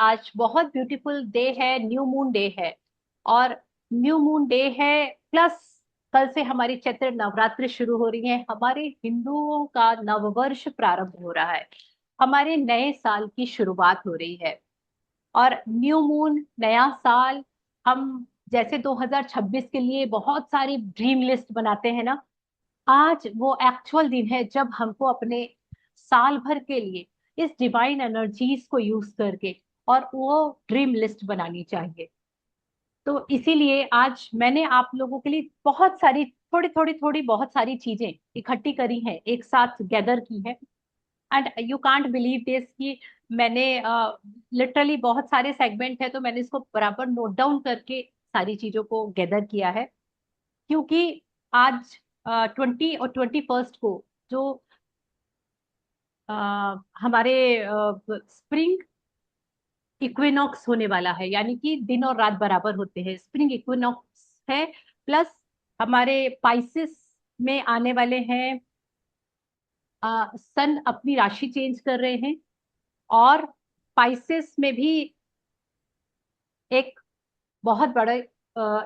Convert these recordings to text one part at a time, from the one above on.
आज बहुत beautiful day है, न्यू मून डे है। और न्यू मून डे है प्लस कल से हमारी चैत्र नवरात्रि शुरू हो रही है। हमारे हिंदुओं का नववर्ष प्रारंभ हो रहा है, हमारे नए साल की शुरुआत हो रही है। और न्यू मून, नया साल, हम जैसे 2026 के लिए बहुत सारी ड्रीम लिस्ट बनाते हैं ना, आज वो एक्चुअल दिन है जब हमको अपने साल भर के लिए इस डिवाइन एनर्जीज को यूज करके और वो ड्रीम लिस्ट बनानी चाहिए। तो इसीलिए आज मैंने आप लोगों के लिए बहुत सारी थोड़ी बहुत सारी चीजें इकट्ठी करी हैं, एक साथ गैदर की है। And you can't believe this कि मैंने लिटरली बहुत सारे सेगमेंट है तो मैंने इसको बराबर नोट डाउन करके सारी चीजों को गैदर किया है। क्योंकि आज 20 और 21 को जो अ, हमारे स्प्रिंग इक्विनॉक्स होने वाला है, यानी कि दिन और रात बराबर होते हैं, स्प्रिंग इक्विनॉक्स है। प्लस हमारे पाइसिस में आने वाले हैं, सन अपनी राशि चेंज कर रहे हैं। और पाइसेस में भी एक बहुत बड़ा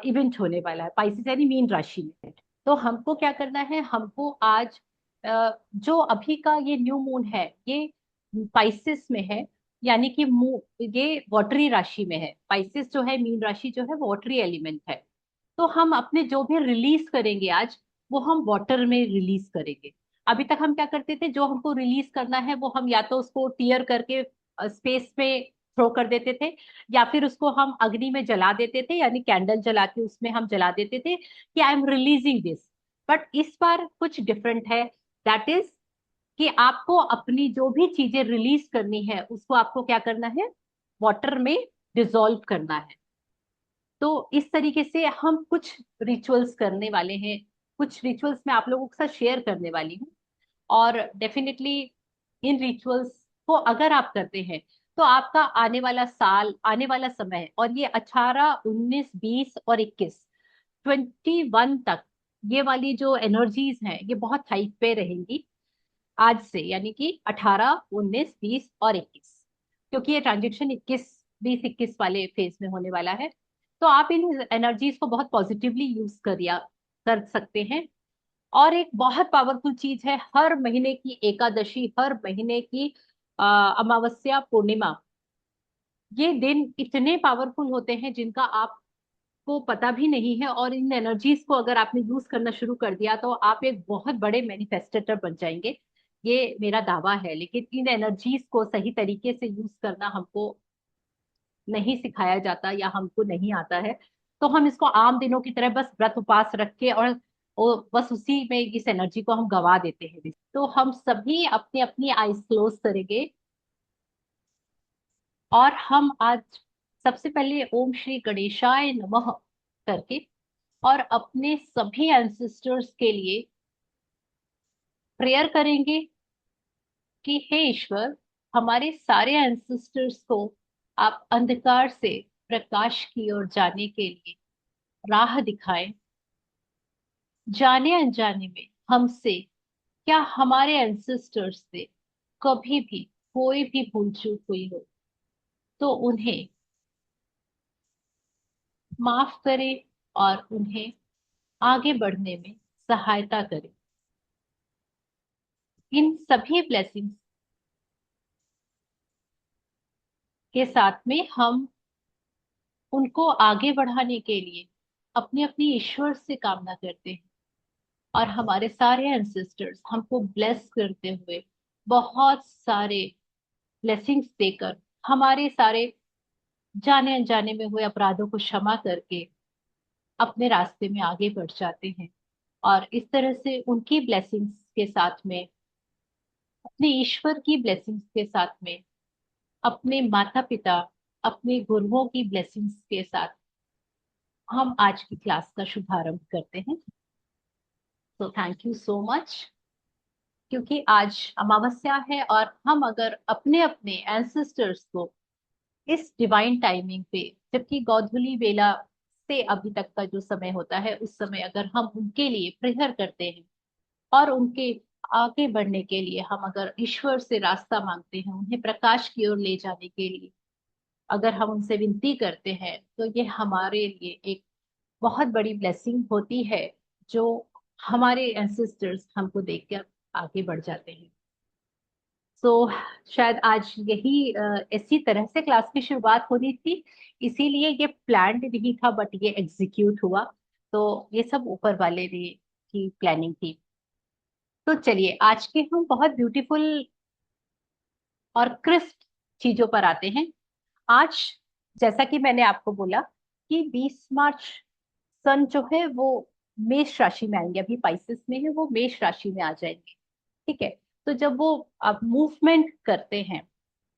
इवेंट होने वाला है, पाइसेस यानी मीन राशि में। तो हमको क्या करना है, हमको आज जो अभी का ये न्यू मून है ये पाइसेस में है, यानी कि ये वाटरी राशि में है। पाइसेस जो है, मीन राशि जो है, वो वाटरी एलिमेंट है। तो हम अपने जो भी रिलीज करेंगे आज, वो हम वाटर में रिलीज करेंगे। अभी तक हम क्या करते थे, जो हमको रिलीज करना है वो हम या तो उसको टीयर करके स्पेस में थ्रो कर देते थे, या फिर उसको हम अग्नि में जला देते थे, यानी कैंडल जला के उसमें हम जला देते थे कि I M releasing this. But इस बार कुछ डिफरेंट है। दैट इज कि आपको अपनी जो भी चीजें रिलीज करनी है उसको आपको क्या करना है, वाटर में डिसॉल्व करना है। तो इस तरीके से हम कुछ रिचुअल्स करने वाले हैं, कुछ रिचुअल्स मैं आप लोगों के साथ शेयर करने वाली हूँ। और डेफिनेटली इन रिचुअल्स को अगर आप करते हैं तो आपका आने वाला साल, आने वाला समय, और ये 18, 19, 20 और 21, 21 तक ये वाली जो एनर्जीज हैं ये बहुत हाइक पे रहेंगी आज से, यानी कि 18, 19, 20 और 21, क्योंकि ये ट्रांजेक्शन 21, 20, 21 वाले फेज में होने वाला है। तो आप इन एनर्जीज को बहुत पॉजिटिवली यूज कर सकते हैं। और एक बहुत पावरफुल चीज है, हर महीने की एकादशी, हर महीने की अमावस्या, पूर्णिमा, ये दिन इतने पावरफुल होते हैं जिनका आपको पता भी नहीं है। और इन एनर्जीज को अगर आपने यूज करना शुरू कर दिया तो आप एक बहुत बड़े मैनिफेस्टेटर बन जाएंगे, ये मेरा दावा है। लेकिन इन एनर्जीज को सही तरीके से यूज करना हमको नहीं सिखाया जाता या हमको नहीं आता है। तो हम इसको आम दिनों की तरह बस व्रत उपवास रख के और बस उसी में इस एनर्जी को हम गवा देते हैं। तो हम सभी अपनी अपनी आईज क्लोज करेंगे और हम आज सबसे पहले ओम श्री गणेशाय नमः करके और अपने सभी एंसेस्टर्स के लिए प्रेयर करेंगे कि हे ईश्वर, हमारे सारे एंसेस्टर्स को आप अंधकार से प्रकाश की ओर जाने के लिए राह दिखाएं। जाने अनजाने में हमसे, क्या हमारे एंसेस्टर्स से कभी भी कोई भी भूल चूक हुई हो तो उन्हें माफ करें और उन्हें आगे बढ़ने में सहायता करें। इन सभी ब्लेसिंग्स के साथ में हम उनको आगे बढ़ाने के लिए अपने अपने ईश्वर से कामना करते हैं। और हमारे सारे एंसेस्टर्स हमको ब्लेस करते हुए, बहुत सारे ब्लेसिंग्स देकर, हमारे सारे जाने अनजाने में हुए अपराधों को क्षमा करके अपने रास्ते में आगे बढ़ जाते हैं। और इस तरह से उनकी ब्लेसिंग्स के साथ में, अपने ईश्वर की ब्लेसिंग्स के साथ में, अपने माता पिता, अपने गुरुओं की ब्लेसिंग्स के साथ हम आज की क्लास का शुभारंभ करते हैं। तो थैंक यू सो मच। क्योंकि आज अमावस्या है और हम अगर अपने अपने एंसेस्टर्स को इस डिवाइन टाइमिंग पे, जबकि गोधूली बेला से अभी तक का जो समय होता है उस समय अगर हम उनके लिए प्रेयर करते हैं और उनके आगे बढ़ने के लिए हम अगर ईश्वर से रास्ता मांगते हैं, उन्हें प्रकाश की ओर ले जाने के लिए, अगर हम उनसे विनती करते हैं तो ये हमारे लिए एक बहुत बड़ी ब्लेसिंग होती है, जो हमारे एंसेस्टर्स हमको देकर आगे बढ़ जाते हैं। सो शायद आज यही इसी तरह से क्लास की शुरुआत होनी थी, इसीलिए ये प्लान्ड नहीं था बट ये एग्जीक्यूट हुआ। तो ये सब ऊपर वाले ने की प्लानिंग थी। तो चलिए आज के हम बहुत ब्यूटीफुल और क्रिस्प चीजों पर आते हैं। आज जैसा कि मैंने आपको बोला कि 20 मार्च सन जो है वो मेष राशि में आएंगे, अभी पाइसेस में है, वो मेष राशि में आ जाएंगे। ठीक है। तो जब वो अब मूवमेंट करते हैं,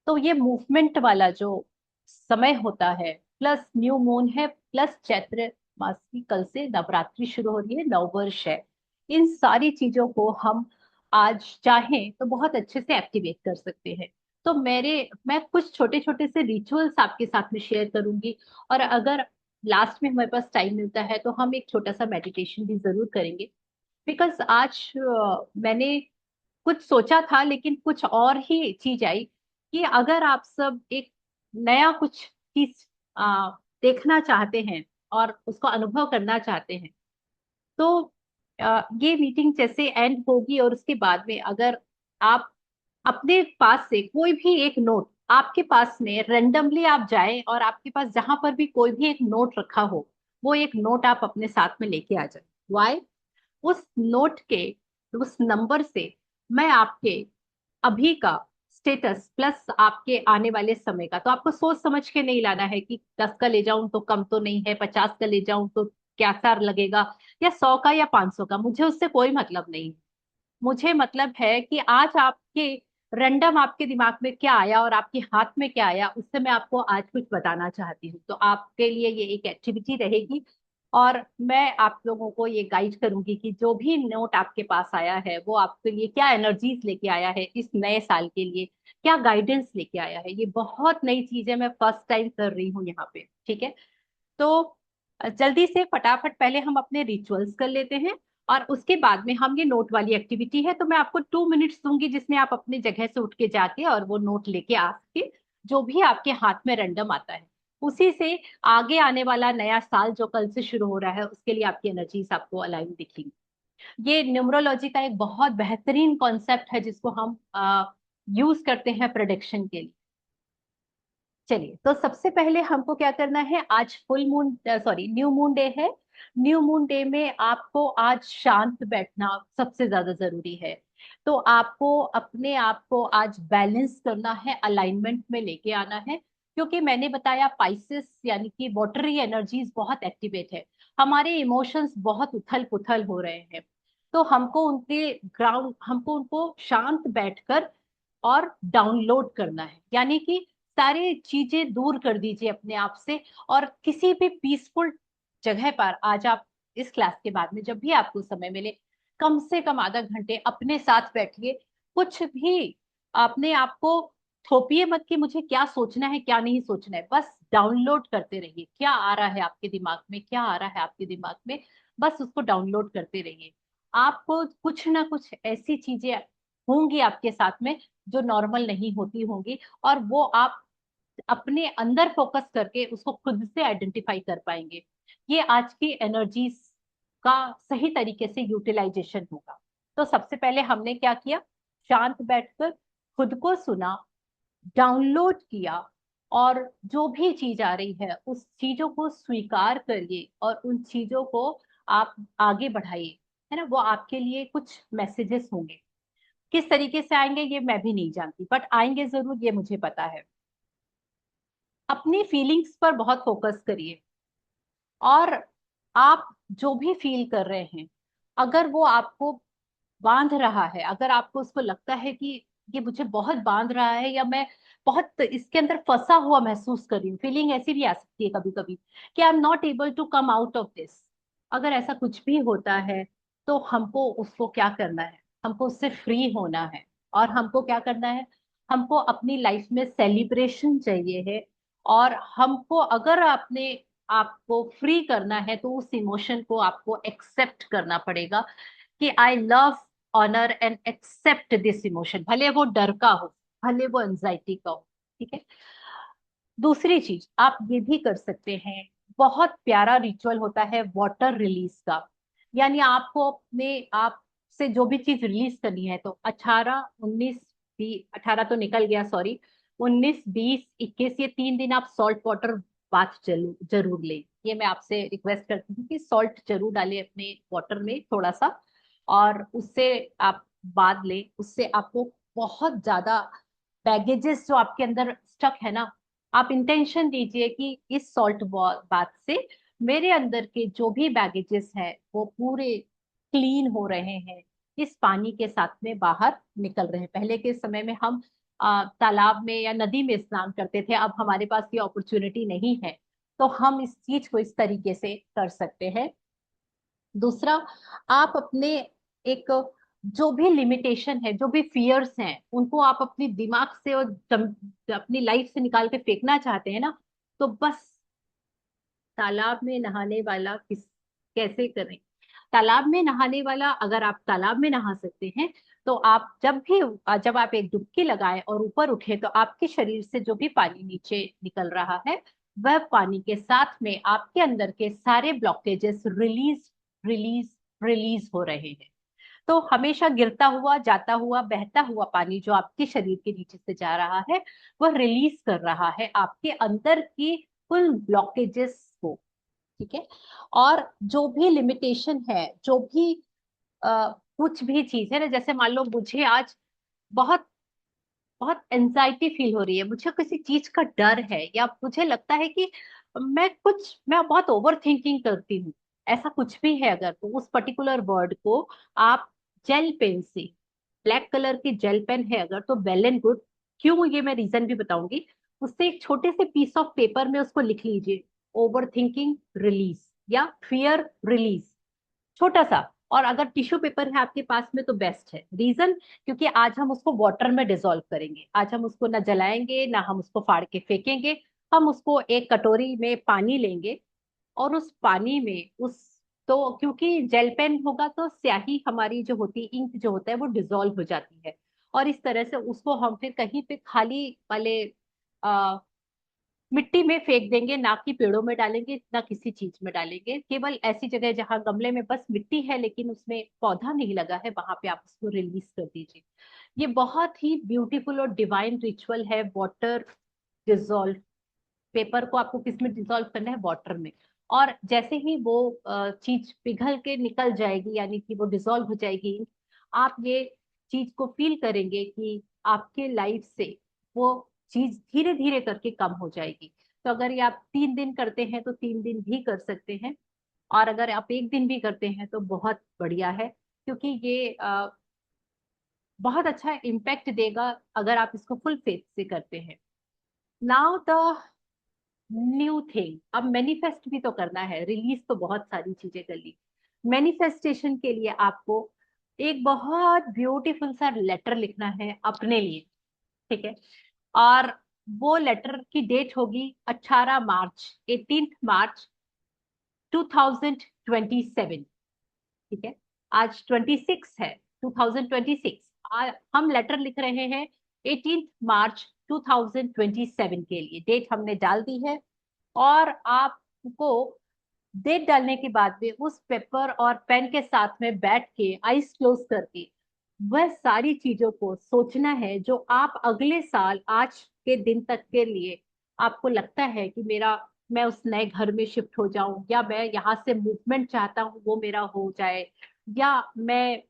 तो ये मूवमेंट वाला जो समय होता है, प्लस न्यू मून है, प्लस चैत्र मास की कल से नवरात्रि शुरू हो रही है, नववर्ष है, इन सारी चीजों को हम आज चाहें तो बहुत अच्छे से एक्टिवेट कर सकते हैं। तो मैं कुछ छोटे छोटे से रिचुअल्स आपके साथ में शेयर करूंगी, और अगर लास्ट में हमारे पास टाइम मिलता है तो हम एक छोटा सा मेडिटेशन भी जरूर करेंगे। बिकॉज आज मैंने कुछ सोचा था लेकिन कुछ और ही चीज आई, कि अगर आप सब एक नया कुछ चीज देखना चाहते हैं और उसको अनुभव करना चाहते हैं, तो ये मीटिंग जैसे एंड होगी और उसके बाद में अगर आप अपने पास से कोई भी एक नोट, आपके पास में रेंडमली आप जाएं और आपके पास जहां पर भी कोई भी एक नोट रखा हो, वो एक नोट आप अपने साथ में लेके आ जाए। वाई? उस नोट के उस नंबर से मैं आपके अभी का स्टेटस प्लस आपके आने वाले समय का, तो आपको सोच समझ के नहीं लाना है कि 10 का ले जाऊं तो कम तो नहीं है, 50 का ले जाऊं तो क्या सार लगेगा, या 100 का या 500 का, मुझे उससे कोई मतलब नहीं। मुझे मतलब है कि आज आपके रैंडम आपके दिमाग में क्या आया और आपके हाथ में क्या आया, उससे मैं आपको आज कुछ बताना चाहती हूँ। तो आपके लिए ये एक एक्टिविटी रहेगी, और मैं आप लोगों को ये गाइड करूंगी कि जो भी नोट आपके पास आया है वो आपके लिए क्या एनर्जीज लेके आया है, इस नए साल के लिए क्या गाइडेंस लेके आया है। ये बहुत नई चीज है, मैं फर्स्ट टाइम कर रही हूँ यहाँ पे। ठीक है। तो जल्दी से फटाफट पहले हम अपने रिचुअल्स कर लेते हैं, और उसके बाद में हम ये नोट वाली एक्टिविटी है, तो मैं आपको 2 मिनट्स दूंगी जिसमें आप अपनी जगह से उठ के जाके और वो नोट लेके आ सके, जो भी आपके हाथ में रैंडम आता है उसी से आगे आने वाला नया साल जो कल से शुरू हो रहा है उसके लिए आपकी एनर्जीज आपको अलाइन दिखेंगी। ये न्यूमरोलॉजी का एक बहुत बेहतरीन कॉन्सेप्ट है जिसको हम यूज करते हैं प्रोडिक्शन के लिए। चलिए, तो सबसे पहले हमको क्या करना है, आज full moon sorry new moon day है। न्यू मून डे में आपको आज शांत बैठना सबसे ज्यादा जरूरी है। तो आपको अपने आप को आज बैलेंस करना है, अलाइनमेंट में लेके आना है, क्योंकि मैंने बताया पाइसेस यानी कि वाटरी एनर्जीज बहुत एक्टिवेट है, हमारे इमोशंस बहुत उथल पुथल हो रहे हैं। तो हमको उनको शांत बैठकर और डाउनलोड करना है, यानी कि सारी चीजें दूर कर दीजिए अपने आप से, और किसी भी पीसफुल जगह पर आज आप इस क्लास के बाद में जब भी आपको समय मिले, कम से कम आधा घंटे अपने साथ बैठिए। कुछ भी अपने आप को थोपिए मत कि मुझे क्या सोचना है क्या नहीं सोचना है, बस डाउनलोड करते रहिए, क्या आ रहा है आपके दिमाग में, क्या आ रहा है आपके दिमाग में, बस उसको डाउनलोड करते रहिए। आपको कुछ ना कुछ ऐसी चीजें होंगी आपके साथ में जो नॉर्मल नहीं होती होंगी, और वो आप अपने अंदर फोकस करके उसको खुद से आइडेंटिफाई कर पाएंगे। ये आज की एनर्जीज का सही तरीके से यूटिलाइजेशन होगा। तो सबसे पहले हमने क्या किया, शांत बैठकर खुद को सुना, डाउनलोड किया, और जो भी चीज आ रही है उस चीजों को स्वीकार करिए और उन चीजों को आप आगे बढ़ाइए। है ना, वो आपके लिए कुछ मैसेजेस होंगे। किस तरीके से आएंगे ये मैं भी नहीं जानती, बट आएंगे जरूर, ये मुझे पता है। अपनी फीलिंग्स पर बहुत फोकस करिए, और आप जो भी फील कर रहे हैं, अगर वो आपको बांध रहा है, अगर आपको उसको लगता है कि ये मुझे बहुत बांध रहा है, या मैं बहुत इसके अंदर फंसा हुआ महसूस कर रही हूँ, फीलिंग ऐसी भी आ सकती है कभी कभी कि I am not able to come out of this. अगर ऐसा कुछ भी होता है तो हमको उसको क्या करना है, हमको उससे फ्री होना है। और हमको क्या करना है, हमको अपनी लाइफ में सेलिब्रेशन चाहिए है, और हमको अगर अपने आपको फ्री करना है तो उस इमोशन को आपको एक्सेप्ट करना पड़ेगा, कि I love, honour and accept this emotion, भले वो डर का हो, भले वो एंजाइटी का हो। ठीक है। दूसरी चीज आप ये भी कर सकते हैं, बहुत प्यारा रिचुअल होता है वाटर रिलीज का। यानी आपको अपने आप से जो भी चीज रिलीज करनी है, तो 18 19 20, 18 तो निकल गया सॉरी, 19 20 21, ये 3 दिन आप सॉल्ट वाटर बाथ जरूर जरूर लें। ये मैं आपसे रिक्वेस्ट करती हूँ कि सॉल्ट जरूर डालें अपने वाटर में थोड़ा सा, और उससे आप बाथ लें। उससे आपको बहुत ज्यादा बैगेजेस जो आपके अंदर स्टक है ना, आप इंटेंशन दीजिए कि इस सॉल्ट बाथ से मेरे अंदर के जो भी बैगेजेस हैं वो पूरे क्लीन हो रहे हैं, इस पानी के साथ में बाहर निकल रहे हैं। पहले के समय में हम तालाब में या नदी में स्नान करते थे, अब हमारे पास ये अपॉर्चुनिटी नहीं है, तो हम इस चीज को इस तरीके से कर सकते हैं। दूसरा, आप अपने एक जो भी लिमिटेशन है, जो भी फियर्स हैं, उनको आप अपने दिमाग से और अपनी लाइफ से निकाल के फेंकना चाहते हैं ना, तो बस तालाब में नहाने वाला कैसे करें। तालाब में नहाने वाला, अगर आप तालाब में नहा सकते हैं, तो आप जब आप एक डुबकी लगाएं और ऊपर उठे, तो आपके शरीर से जो भी पानी नीचे निकल रहा है, वह पानी के साथ में आपके अंदर के सारे ब्लॉकेजेस रिलीज रिलीज रिलीज हो रहे हैं। तो हमेशा गिरता हुआ, जाता हुआ, बहता हुआ पानी जो आपके शरीर के नीचे से जा रहा है, वह रिलीज कर रहा है आपके अंदर की कुल ब्लॉकेजेस को। ठीक है। और जो भी लिमिटेशन है, जो भी कुछ भी चीज है ना, जैसे मान लो मुझे आज बहुत बहुत एंजाइटी फील हो रही है, मुझे किसी चीज का डर है, या मुझे लगता है कि मैं बहुत ओवर थिंकिंग करती हूँ, ऐसा कुछ भी है अगर, तो उस पर्टिकुलर वर्ड को आप जेल पेन से, ब्लैक कलर की जेल पेन है अगर, तो वेल एंड गुड। क्यों, ये मैं रीजन भी बताऊंगी। उससे एक छोटे से पीस ऑफ पेपर में उसको लिख लीजिए, ओवर थिंकिंग रिलीज या फियर रिलीज, छोटा सा। और अगर टिश्यू पेपर है आपके पास में तो बेस्ट है। रीजन, क्योंकि आज हम उसको वाटर में डिसॉल्व करेंगे, आज हम उसको ना जलाएंगे ना हम उसको फाड़ के फेंकेंगे। हम उसको एक कटोरी में पानी लेंगे, और उस पानी में उस, तो क्योंकि जेल पेन होगा तो स्याही हमारी जो होती है, इंक जो होता है, वो डिसॉल्व हो जाती है। और इस तरह से उसको हम फिर कहीं पे खाली वाले मिट्टी में फेंक देंगे, ना कि पेड़ों में डालेंगे ना किसी चीज में डालेंगे। केवल ऐसी जगह जहां गमले में बस मिट्टी है लेकिन उसमें पौधा नहीं लगा है, वहां पे आप उसको रिलीज कर दीजिए। ये बहुत ही ब्यूटीफुल और डिवाइन रिचुअल है, वाटर डिसॉल्व। पेपर को आपको किस में डिसॉल्व करना है, वाटर में। और जैसे ही वो चीज पिघल के निकल जाएगी, यानी कि वो डिसॉल्व हो जाएगी, आप ये चीज को फील करेंगे कि आपके लाइफ से वो चीज धीरे धीरे करके कम हो जाएगी। तो अगर ये आप 3 दिन करते हैं तो 3 दिन भी कर सकते हैं, और अगर आप एक दिन भी करते हैं तो बहुत बढ़िया है, क्योंकि ये बहुत अच्छा इम्पैक्ट देगा अगर आप इसको फुल फेथ से करते हैं। नाउ द न्यू थिंग, अब मैनिफेस्ट भी तो करना है, रिलीज तो बहुत सारी चीजें कर ली। मैनिफेस्टेशन के लिए आपको एक बहुत ब्यूटीफुल सा लेटर लिखना है अपने लिए। ठीक है। और वो लेटर की डेट होगी 18 मार्च, 18 मार्च 2027। ठीक है। आज 26 है, 2026। हम लेटर लिख रहे हैं 18 मार्च 2027 के लिए, डेट हमने डाल दी है। और आपको डेट डालने के बाद में उस पेपर और पेन के साथ में बैठ के आईज क्लोज करके वह सारी चीजों को सोचना है जो आप अगले साल आज के दिन तक के लिए आपको लगता है कि मेरा, मैं उस नए घर में शिफ्ट हो जाऊं, या मैं यहाँ से मूवमेंट चाहता हूँ वो मेरा हो जाए, या मैं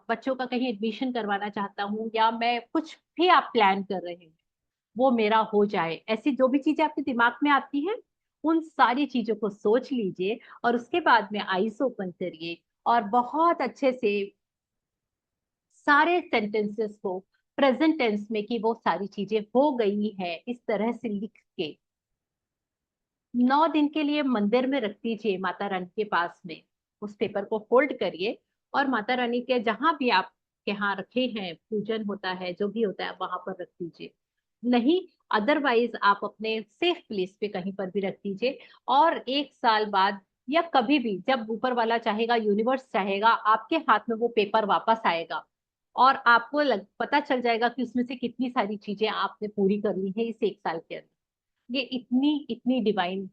बच्चों का कहीं एडमिशन करवाना चाहता हूँ, या मैं कुछ भी आप प्लान कर रहे हैं वो मेरा हो जाए। ऐसी जो भी चीजें आपके दिमाग में आती हैं, उन सारी चीजों को सोच लीजिए, और उसके बाद में आईज ओपन करिए और बहुत अच्छे से सारे सेंटेंसेस को प्रेजेंट टेंस में कि वो सारी चीजें हो गई है, इस तरह से लिख के 9 दिन के लिए मंदिर में रख दीजिए, माता रानी के पास में। उस पेपर को फोल्ड करिए और माता रानी के जहां भी आप के यहाँ रखे हैं, पूजन होता है जो भी होता है, वहां पर रख दीजिए। नहीं, अदरवाइज आप अपने सेफ प्लेस पे कहीं पर भी रख दीजिए। और 1 साल बाद या कभी भी जब ऊपर वाला चाहेगा, यूनिवर्स चाहेगा, आपके हाथ में वो पेपर वापस आएगा, और आपको पता चल जाएगा कि उसमें से कितनी सारी चीजें आपने पूरी कर ली है इस 1 साल के अंदर। ये इतनी इतनी डिवाइन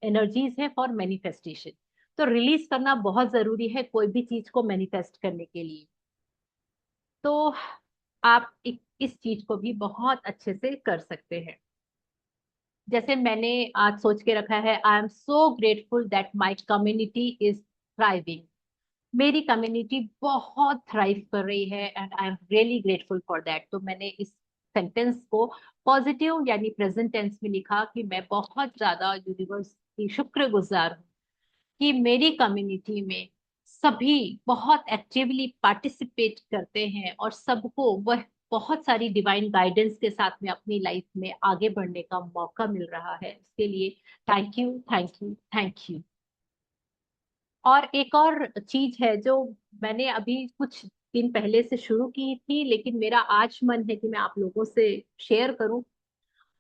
एनर्जीज है फॉर मैनिफेस्टेशन। तो रिलीज करना बहुत जरूरी है कोई भी चीज को मैनिफेस्ट करने के लिए। तो आप इस चीज को भी बहुत अच्छे से कर सकते हैं। जैसे मैंने आज सोच के रखा है, आई am so grateful that my community is thriving. मेरी कम्युनिटी बहुत थ्राइव कर रही है and I am really grateful for that. तो मैंने इस सेंटेंस को पॉजिटिव यानी प्रेजेंट टेंस में लिखा कि मैं बहुत ज्यादा यूनिवर्स की शुक्रगुजार हूँ कि मेरी कम्युनिटी में सभी बहुत एक्टिवली पार्टिसिपेट करते हैं और सबको वह बहुत सारी डिवाइन गाइडेंस के साथ में अपनी लाइफ में आगे बढ़ने का मौका मिल रहा है। उसके लिए thank you, thank you, thank you. और एक और चीज है जो मैंने अभी कुछ दिन पहले से शुरू की थी, लेकिन मेरा आज मन है कि मैं आप लोगों से शेयर करूं।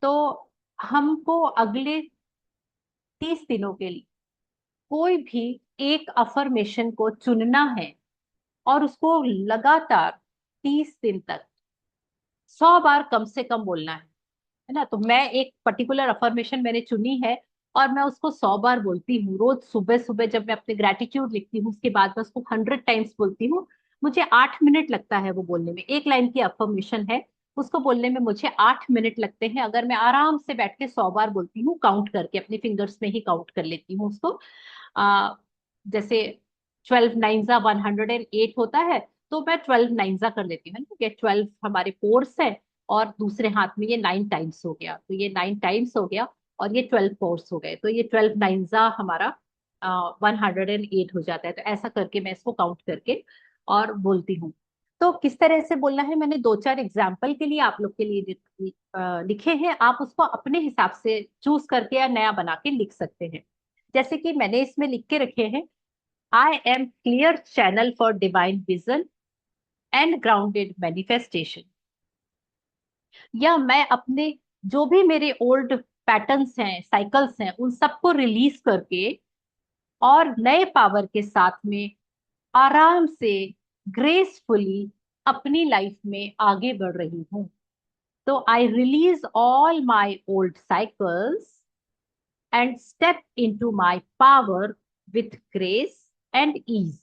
तो हमको अगले 30 दिनों के लिए कोई भी एक अफर्मेशन को चुनना है और उसको लगातार 30 दिन तक 100 बार कम से कम बोलना है ना। तो मैं एक पर्टिकुलर अफर्मेशन मैंने चुनी है और मैं उसको 100 बार बोलती हूँ रोज सुबह सुबह। जब मैं अपने ग्रेटिट्यूड लिखती हूँ उसके बाद मैं उसको 100 टाइम्स बोलती हूँ। मुझे 8 मिनट लगता है वो बोलने में। एक लाइन की अफर्मेशन है, उसको बोलने में मुझे 8 मिनट लगते हैं। अगर मैं आराम से बैठ के 100 बार बोलती हूँ, काउंट करके अपने फिंगर्स में ही काउंट कर लेती हूँ उसको। आ, जैसे 12 9 108 होता है, तो मैं 12 9 कर लेती हूँ ना, कि 12 हमारे पोर्स है और दूसरे हाथ में ये 9 टाइम्स हो गया, तो ये 9 टाइम्स हो गया। और ये 12 पोर्स हो गए, तो ये 12 9 हमारा 108 हो जाता है। तो ऐसा करके मैं इसको काउंट करके और बोलती हूँ। तो किस तरह से बोलना है, मैंने दो चार एग्जाम्पल के लिए आप लोग के लिए लिखे हैं। आप उसको अपने हिसाब से चूज करके या नया बना के लिख सकते हैं। जैसे कि मैंने इसमें लिख के रखे हैं, I am clear channel for divine vision and grounded manifestation. या मैं अपने जो भी मेरे ओल्ड पैटर्न्स हैं, साइकिल्स हैं, उन सबको रिलीज करके और नए पावर के साथ में आराम से ग्रेसफुली अपनी लाइफ में आगे बढ़ रही हूँ। तो I release all my old cycles and step into my power with grace and ease.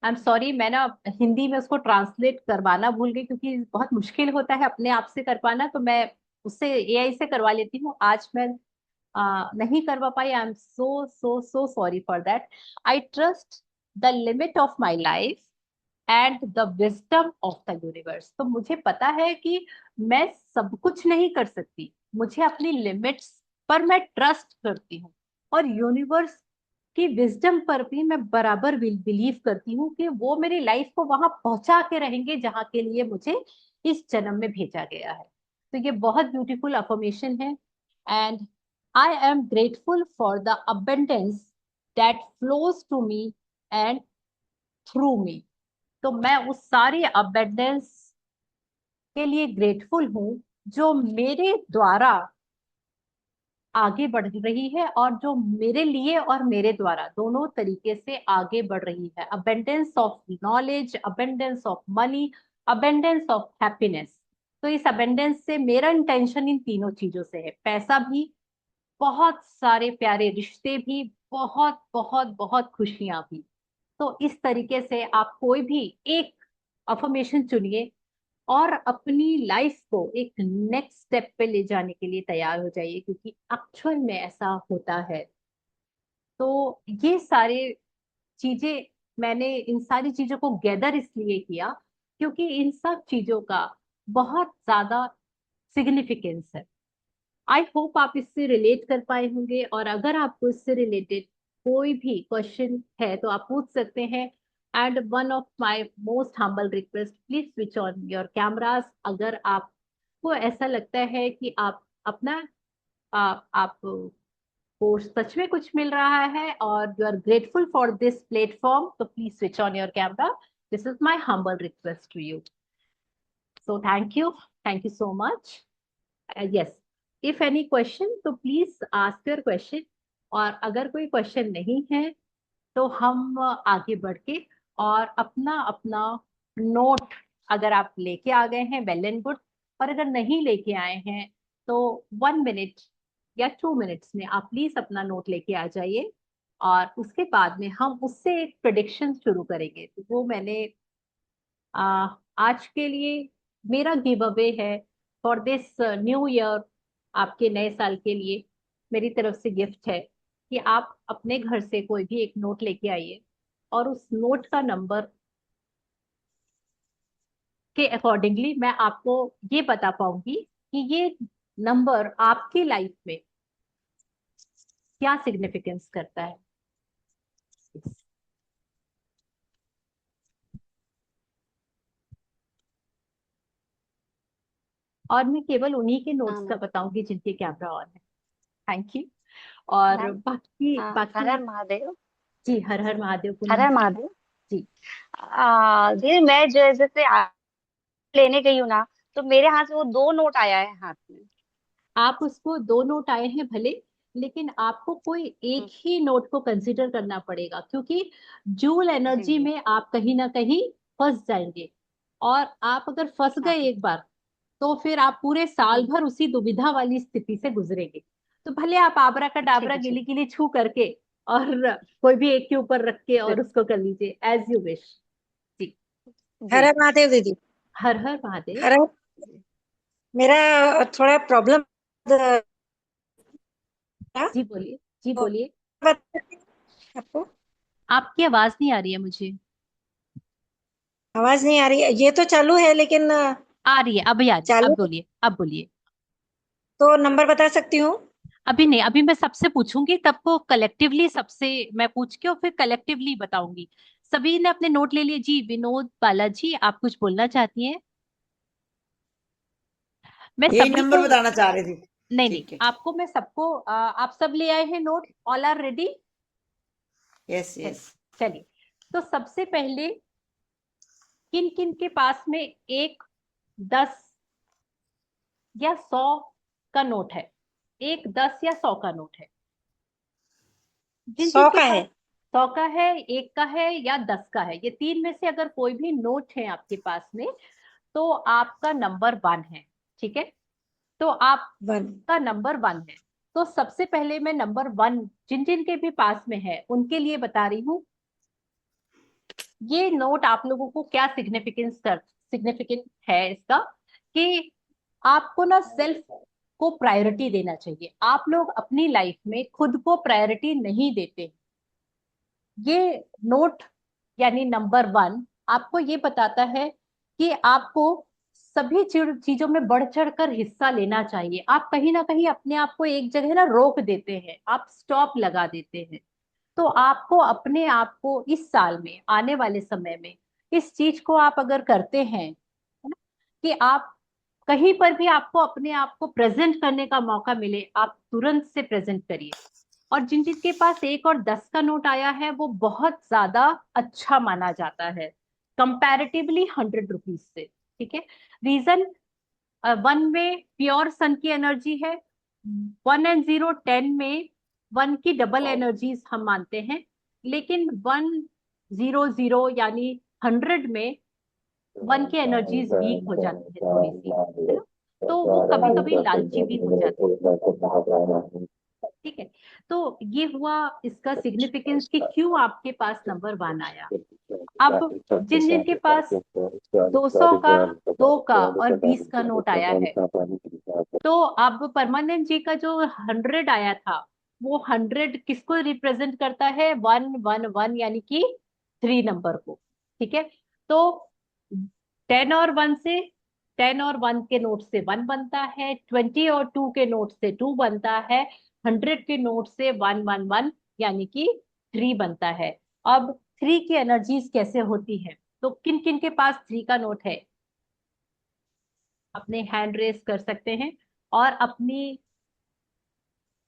I am sorry, मैं ना हिंदी में उसको ट्रांसलेट करवाना भूल गई, क्योंकि बहुत मुश्किल होता है अपने आप से कर पाना। तो मैं उससे एआई से करवा लेती हूँ। आज मैं नहीं करवा पाई। I am so so so sorry for that. I trust the limit of my life and the wisdom of the universe. तो मुझे पता है कि मैं सब कुछ नहीं कर सकती, मुझे अपनी लिमिट्स पर मैं ट्रस्ट करती हूँ। और यूनिवर्स की विजडम पर भी मैं बराबर बिलीव करती हूँ कि वो मेरी लाइफ को वहां पहुंचा के रहेंगे जहां के लिए मुझे इस जन्म में भेजा गया है। तो ये बहुत ब्यूटीफुल अफर्मेशन है। And I am grateful for the abundance that flows to me and through me. तो मैं उस सारी अबेंडेंस के लिए ग्रेटफुल हूँ जो मेरे द्वारा आगे बढ़ रही है और जो मेरे लिए और मेरे द्वारा दोनों तरीके से आगे बढ़ रही है। Abundance of knowledge, abundance of money, abundance of happiness. तो इस अबेंडेंस से मेरा इंटेंशन इन तीनों चीजों से है, पैसा भी, बहुत सारे प्यारे रिश्ते भी, बहुत बहुत बहुत खुशियां भी। तो इस तरीके से आप कोई भी एक अफर्मेशन चुनिए और अपनी लाइफ को एक नेक्स्ट स्टेप पे ले जाने के लिए तैयार हो जाइए, क्योंकि एक्चुअल में ऐसा होता है। तो ये सारे चीजें, मैंने इन सारी चीजों को गैदर इसलिए किया क्योंकि इन सब चीजों का बहुत ज्यादा सिग्निफिकेंस है। आई होप आप इससे रिलेट कर पाए होंगे, और अगर आपको इससे रिलेटेड कोई भी क्वेश्चन है तो आप पूछ सकते हैं। And one of my most humble request, please switch on your cameras. अगर आपको ऐसा लगता है कि आप अपना आपको सच में कुछ मिल रहा है और you are grateful for this platform, तो please switch on your camera. This is my humble request to you. So thank you so much. yes, if any question तो please ask your question। और अगर कोई question नहीं है तो हम आगे बढ़ के और अपना अपना नोट, अगर आप लेके आ गए हैं वेल एंड गुड, और अगर नहीं लेके आए हैं तो 1 मिनट या 2 मिनट्स में आप प्लीज अपना नोट लेके आ जाइए, और उसके बाद में हम उससे एक प्रिडिक्शन शुरू करेंगे। तो वो मैंने आज के लिए मेरा गिव अवे है फॉर दिस न्यू ईयर। आपके नए साल के लिए मेरी तरफ से गिफ्ट है कि आप अपने घर से कोई भी एक नोट लेके आइए, और उस नोट का नंबर के अकॉर्डिंगली मैं आपको ये बता पाऊंगी कि ये नंबर आपकी लाइफ में क्या सिग्निफिकेंस करता है। और मैं केवल उन्हीं के हाँ नोट्स का मैम। बताऊंगी जिनके कैमरा ऑन है। Thank you. और मैम, बाकी हाँ, हर बाकी हर महादेव। जी, हर हर महादेव हर पूनम हर जी। महादेव। जी, दीदी मैं जैसे लेने गई हूँ ना, तो मेरे हाथ से वो दो नोट आया है हाथ में। आप उसको दो नोट आए हैं भले, लेकिन आपको कोई एक हम्म, ही नोट को कंसीडर करना पड़ेगा, क्योंकि जूल जी एनर्जी जी। में आप कहीं ना कहीं फंस जाएंगे। और आप अगर फंस हाँ गए हाँ। एक बार, तो फिर आप पूरे साल हम्म, भर उसी दुविधा वाली स्थिति से गुजरेंगे। तो भले आप आबरा का ठीक डाबरा है गिली ठीक गिली छू करके, और कोई भी एक के ऊपर रख के है। और उसको कर लीजिए एज यू विश। जी, जी हर हर जी। महादेव दीदी। हर हर महादेव। हर जी मेरा थोड़ा प्रॉब्लम था। जी बोलिए, जी तो बोलिए। बता सकती हूँ आपको। आपकी आवाज नहीं आ रही है मुझे। आवाज नहीं आ रही है, ये तो चालू है लेकिन आ रही है, अभी आ रही है, अब चालू। बोलिए, अब बोलिए। तो नंबर बता सकती हूँ। अभी नहीं, अभी मैं सबसे पूछूंगी, तब को कलेक्टिवली सबसे मैं पूछ के और फिर कलेक्टिवली बताऊंगी। सभी ने अपने नोट ले लिए जी? विनोद, बालाजी, आप कुछ बोलना चाहती हैं? मैं यही सभी नंबर को, बताना चाह रही थी। नहीं नहीं, ठीक है। आपको मैं सबको आप सब ले आए हैं note? All are ready? Yes yes. चलिए, तो सबसे पहले किन किन के पास में एक, 10 या 100 का नोट है? एक, 10 या 100 का नोट है? जिन जिन 100 के का पास है। 100 का है, एक का है या 10 का है, ये तीन में से अगर कोई भी नोट है आपके पास में, तो आपका नंबर 1 है। ठीक है, तो वन। आपका नंबर 1 है। तो सबसे पहले मैं नंबर 1 जिन जिन के भी पास में है उनके लिए बता रही हूँ। ये नोट आप लोगों को क्या सिग्निफिकेंट है इसका, कि आपको ना सेल्फ को प्रायोरिटी देना चाहिए। आप लोग अपनी लाइफ में खुद को प्रायोरिटी नहीं देते। ये नोट यानी नंबर 1 आपको ये बताता है कि आपको सभी चीजों में बढ़ चढ़ कर हिस्सा लेना चाहिए। आप कहीं ना कहीं अपने आप को एक जगह ना रोक देते हैं, आप स्टॉप लगा देते हैं। तो आपको अपने आप को इस साल में, आने वाले समय में, इस चीज को आप अगर करते हैं, है ना, कि आप कहीं पर भी आपको अपने आप को प्रेजेंट करने का मौका मिले, आप तुरंत से प्रेजेंट करिए। और जिन जिनके पास एक और 10 का नोट आया है, वो बहुत ज्यादा अच्छा माना जाता है कंपैरेटिवली 100 रुपीज से। ठीक है, रीजन, 1 में प्योर सन की एनर्जी है, 1 और 0 10 में 1 की डबल एनर्जीज हम मानते हैं। लेकिन 100 यानी 100 में 1 की एनर्जीज वीक हो जाती है थोड़ी सी, है ना? तो वो कभी कभी लालची भी हो जाते हैं। ठीक है, तो ये हुआ इसका सिग्निफिकेंस कि क्यों आपके पास नंबर 1 आया। अब जिन जिन के पास 200 का, 2 का और 20 का नोट आया है, तो अब परमानंद जी का जो 100 आया था, वो 100 किसको रिप्रेजेंट करता है? 111 यानी कि 3 नंबर को। ठीक है, तो 10 और 1 के नोट से 1 बनता है, 20 और 2 के नोट से 2 बनता है, 100 के नोट से 111 यानी कि 3 बनता है। अब 3 की एनर्जीज कैसे होती है? तो किन किन के पास 3 का नोट है? अपने हैंड रेस कर सकते हैं। और अपनी,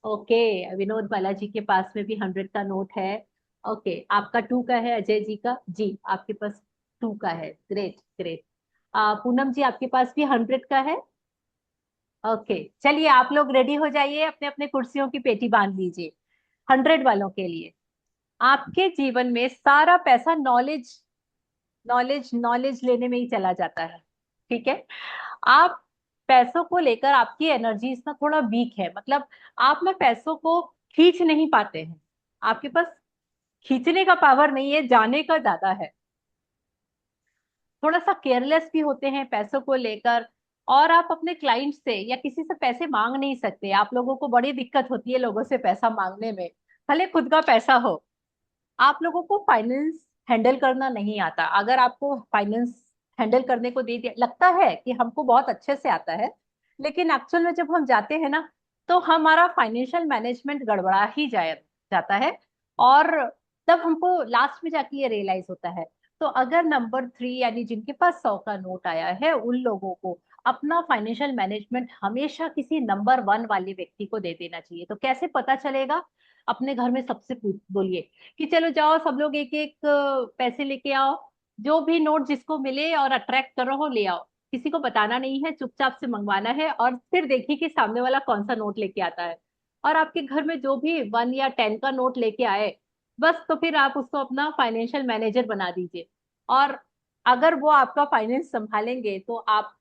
ओके, विनोद बालाजी के पास में भी 100 का नोट है। ओके, आपका 2 का है, अजय जी का, जी आपके पास 2 का है, ग्रेट ग्रेट। पूनम जी आपके पास भी 100 का है। ओके, चलिए आप लोग रेडी हो जाइए, अपने अपने कुर्सियों की पेटी बांध लीजिए। 100 वालों के लिए, आपके जीवन में सारा पैसा नॉलेज नॉलेज नॉलेज लेने में ही चला जाता है। ठीक है, आप पैसों को लेकर आपकी एनर्जीज ना थोड़ा वीक है, मतलब आप ना पैसों को खींच नहीं पाते हैं, आपके पास खींचने का पावर नहीं है, जाने का ज्यादा है। थोड़ा सा केयरलेस भी होते हैं पैसों को लेकर। और आप अपने क्लाइंट से या किसी से पैसे मांग नहीं सकते, आप लोगों को बड़ी दिक्कत होती है लोगों से पैसा मांगने में, भले खुद का पैसा हो। आप लोगों को फाइनेंस हैंडल करना नहीं आता। अगर आपको फाइनेंस हैंडल करने को दे दिया, लगता है कि हमको बहुत अच्छे से आता है, लेकिन एक्चुअल में जब हम जाते हैं ना, तो हमारा फाइनेंशियल मैनेजमेंट गड़बड़ा ही जाता है। और तब हमको लास्ट में जाके ये रियलाइज होता है। तो अगर नंबर 3 यानी जिनके पास 100 का नोट आया है, उन लोगों को अपना फाइनेंशियल मैनेजमेंट हमेशा किसी नंबर 1 वाले व्यक्ति को दे देना चाहिए। तो कैसे पता चलेगा? अपने घर में सबसे बोलिए कि चलो जाओ सब लोग एक एक पैसे लेके आओ, जो भी नोट जिसको मिले और अट्रैक्ट कर रहा हो ले आओ। किसी को बताना नहीं है, चुपचाप से मंगवाना है, और फिर देखिए कि सामने वाला कौन सा नोट लेके आता है। और आपके घर में जो भी 1 या 10 का नोट लेके आए, बस तो फिर आप उसको अपना फाइनेंशियल मैनेजर बना दीजिए। और अगर वो आपका फाइनेंस संभालेंगे तो आप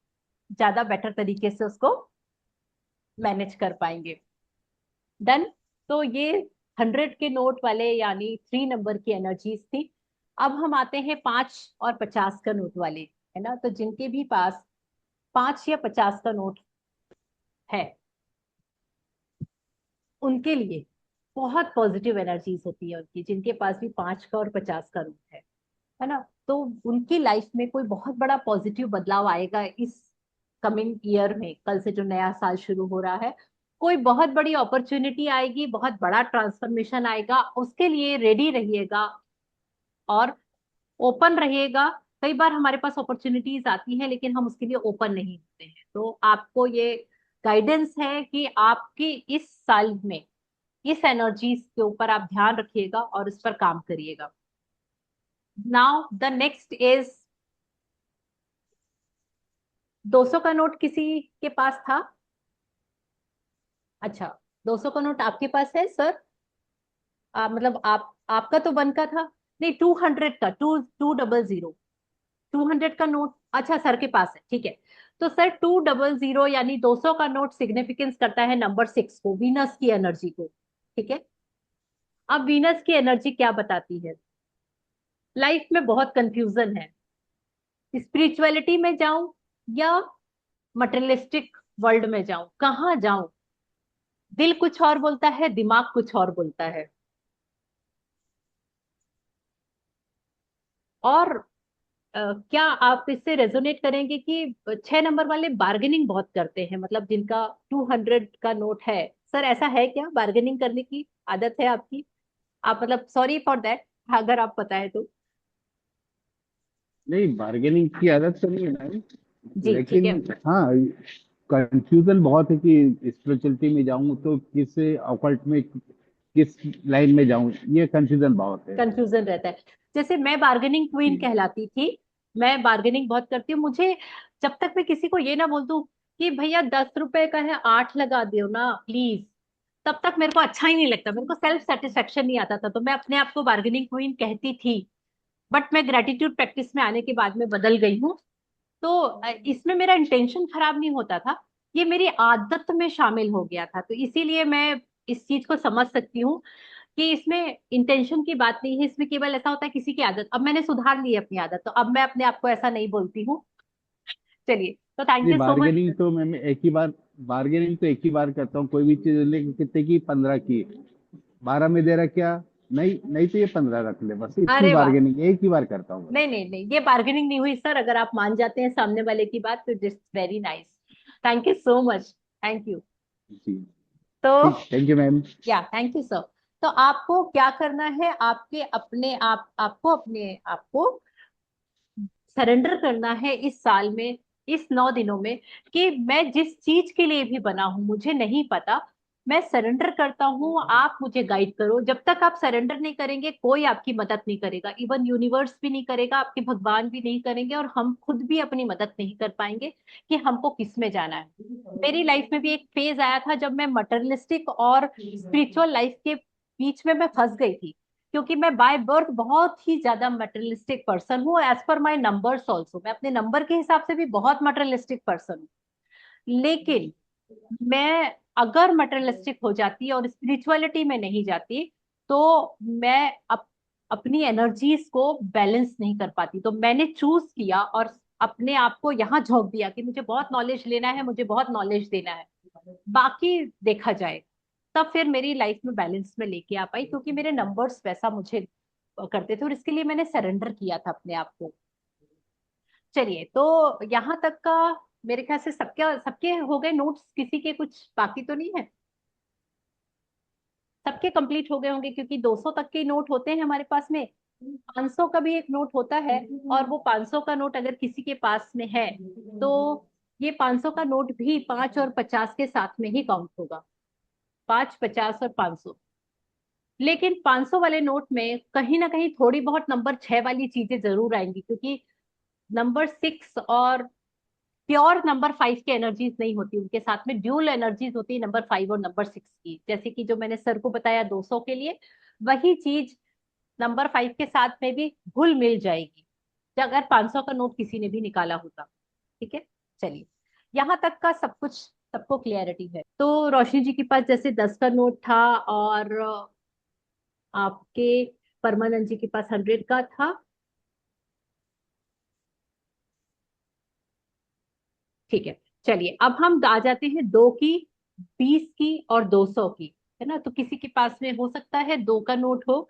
ज्यादा बेटर तरीके से उसको मैनेज कर पाएंगे। डन। तो ये 100 के नोट वाले यानी 3 नंबर की एनर्जीज थी। अब हम आते हैं 5 और 50 का नोट वाले, है ना। तो जिनके भी पास 5 या 50 का नोट है, उनके लिए बहुत पॉजिटिव एनर्जीज होती है उनकी, जिनके पास भी 5 का और 50 का नोट है ना। तो उनकी लाइफ में कोई बहुत बड़ा पॉजिटिव बदलाव आएगा इस कमिंग ईयर में। कल से जो नया साल शुरू हो रहा है, कोई बहुत बड़ी अपॉर्चुनिटी आएगी, बहुत बड़ा ट्रांसफॉर्मेशन आएगा, उसके लिए रेडी रहिएगा और ओपन रहिएगा। कई बार हमारे पास अपॉर्चुनिटीज आती हैं लेकिन हम उसके लिए ओपन नहीं होते हैं। तो आपको ये गाइडेंस है कि आपकी इस साल में इस एनर्जीज के ऊपर आप ध्यान रखिएगा और इस पर काम करिएगा। नाउ द नेक्स्ट इज 200 का नोट किसी के पास था? अच्छा, 200 का नोट आपके पास है सर? मतलब आपका तो 1 का था। नहीं, 200 का, 200, 200 का नोट अच्छा सर के पास है, ठीक है। तो सर 200 यानी 200 का नोट सिग्निफिकेंस करता है नंबर 6 को, वीनस की एनर्जी को, ठीक है। अब वीनस की एनर्जी क्या बताती है? लाइफ में बहुत कंफ्यूजन है, स्पिरिचुअलिटी में जाऊं या मटेरियलिस्टिक वर्ल्ड में जाऊं, कहाँ जाऊं? दिल कुछ और बोलता है, दिमाग कुछ और बोलता है। और क्या आप इससे रेजोनेट करेंगे कि 6 नंबर वाले बार्गेनिंग बहुत करते हैं, मतलब जिनका 200 का नोट है? सर ऐसा है क्या, बार्गेनिंग करने की आदत है आपकी? आप मतलब सॉरी फॉर दैट, अगर आप बताए तो। नहीं, बार्गेनिंग की आदत तो नहीं है मैम। जी ठीक लेकिन है। हाँ, कंफ्यूजन बहुत है कि स्पिरिचुअलिटी में जाऊं तो किस ऑकल्ट में, किस लाइन में जाऊं, ये कंफ्यूजन बहुत है। कंफ्यूजन रहता है। जैसे मैं बार्गेनिंग क्वीन जी। कहलाती थी, मैं बार्गेनिंग बहुत करती हूँ। मुझे जब तक मैं किसी को ये ना बोल दूं कि भैया 10 रुपए का है 8 लगा दो ना प्लीज, तब तक मेरे को अच्छा ही नहीं लगता, मेरे को सेल्फ सेटिस्फेक्शन नहीं आता था। तो मैं अपने आप को बार्गेनिंग क्वीन कहती थी। बट मैं ग्रेटिट्यूड प्रैक्टिस में आने के बाद में बदल गई हूँ। तो इसमें मेरा इंटेंशन खराब नहीं होता था, ये मेरी आदत में शामिल हो गया था। तो इसीलिए मैं इस चीज को समझ सकती हूँ कि इसमें इंटेंशन की बात नहीं है, इसमें केवल ऐसा होता है किसी की आदत। अब मैंने सुधार ली है अपनी आदत, तो अब मैं अपने आप को ऐसा नहीं बोलती हूँ। चलिए, तो thank ji, you so much. Bargaining तो एक ही बार करता हूँ। कोई भी चीज लेके कितने की, 15 की, 12 में दे रहा क्या, नहीं नहीं तो ये 15 रख ले, बस इतनी अरे वाह, बार्गेनिंग एक ही बार करता हूँ बस। नहीं नहीं नहीं, ये बार्गेनिंग नहीं हुई सर। अगर आप मान जाते हैं सामने वाले की बात तो just very nice. Thank you so much. Thank you. जी। तो ठीक, थैंक यू मैम। या थैंक यू सर। तो आपको क्या करना है, आपके अपने आप आपको अपने आप को सरेंडर करना है इस साल में, इस 9 दिनों में, कि मैं जिस चीज के लिए भी बना हूं मुझे नहीं पता, मैं सरेंडर करता हूं, आप मुझे गाइड करो। जब तक आप सरेंडर नहीं करेंगे कोई आपकी मदद नहीं करेगा, इवन यूनिवर्स भी नहीं करेगा, आपके भगवान भी नहीं करेंगे, और हम खुद भी अपनी मदद नहीं कर पाएंगे कि हमको किस में जाना है। मेरी लाइफ में भी एक फेज आया था जब मैं मटेरियलिस्टिक और स्पिरिचुअल लाइफ के बीच में मैं फंस गई थी, क्योंकि मैं बाय बर्थ बहुत ही ज्यादा मटेरियलिस्टिक पर्सन हूँ। As per my numbers also, मैं अपने नंबर के हिसाब से भी बहुत मटेरियलिस्टिक पर्सन हूँ। लेकिन मैं अगर मटेरियलिस्टिक हो जाती और स्पिरिचुअलिटी में नहीं जाती तो मैं अपनी एनर्जीज को बैलेंस नहीं कर पाती। तो मैंने चूज किया और अपने आप को यहाँ झोंक दिया कि मुझे बहुत नॉलेज लेना है, मुझे बहुत नॉलेज देना है, बाकी देखा जाए। तब फिर मेरी लाइफ में बैलेंस में लेके आ पाई, क्योंकि मेरे नंबर्स वैसा मुझे करते थे और इसके लिए मैंने सरेंडर किया था अपने आप को। चलिए, तो यहाँ तक का मेरे ख्याल से सबके सबके हो गए नोट्स, किसी के कुछ बाकी तो नहीं है? सबके कंप्लीट हो गए होंगे, क्योंकि 200 तक के नोट होते हैं हमारे पास में। 500 का भी एक नोट होता है, और वो 500 का नोट अगर किसी के पास में है तो ये 500 का नोट भी 5 और 50 के साथ में ही काउंट होगा। 5, 50 और 500। लेकिन 500 वाले नोट में कहीं ना कहीं थोड़ी बहुत नंबर 6 वाली चीजें जरूर आएंगी, क्योंकि नंबर 6 और प्योर नंबर 5 की एनर्जीज नहीं होती, उनके साथ में ड्यूल एनर्जीज होती है नंबर 5 और नंबर 6 की। जैसे कि जो मैंने सर को बताया 200 के लिए, वही चीज नंबर 5 के साथ में भी घुल मिल जाएगी अगर 500 का नोट किसी ने भी निकाला होता। ठीक है, चलिए, यहाँ तक का सब कुछ सबको क्लियरिटी है। तो रोशनी जी के पास जैसे 10 का नोट था, और आपके परमानंद जी के पास 100 का था। ठीक है, चलिए, अब हम आ जाते हैं 2 की, 20 की और 200 की। है ना? तो किसी के पास में हो सकता है 2 का नोट हो,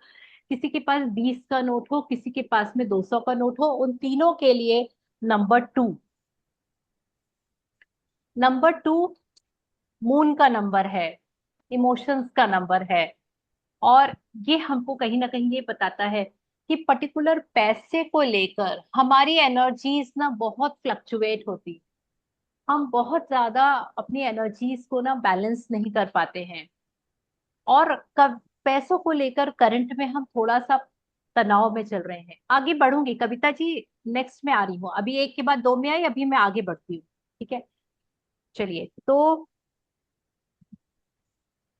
किसी के पास 20 का नोट हो, किसी के पास में 200 का नोट हो। उन तीनों के लिए नंबर 2, नंबर 2 मून का नंबर है, इमोशंस का नंबर है। और ये हमको कहीं ना कहीं ये बताता है कि पर्टिकुलर पैसे को लेकर हमारी एनर्जीज ना बहुत फ्लक्चुएट होती। हम बहुत ज्यादा अपनी एनर्जीज को ना बैलेंस नहीं कर पाते हैं, और पैसों को लेकर करंट में हम थोड़ा सा तनाव में चल रहे हैं। आगे बढ़ूंगी कविता जी, नेक्स्ट में आ रही हूँ, अभी एक के बाद दो में आई, अभी मैं आगे बढ़ती हूँ। ठीक है, चलिए, तो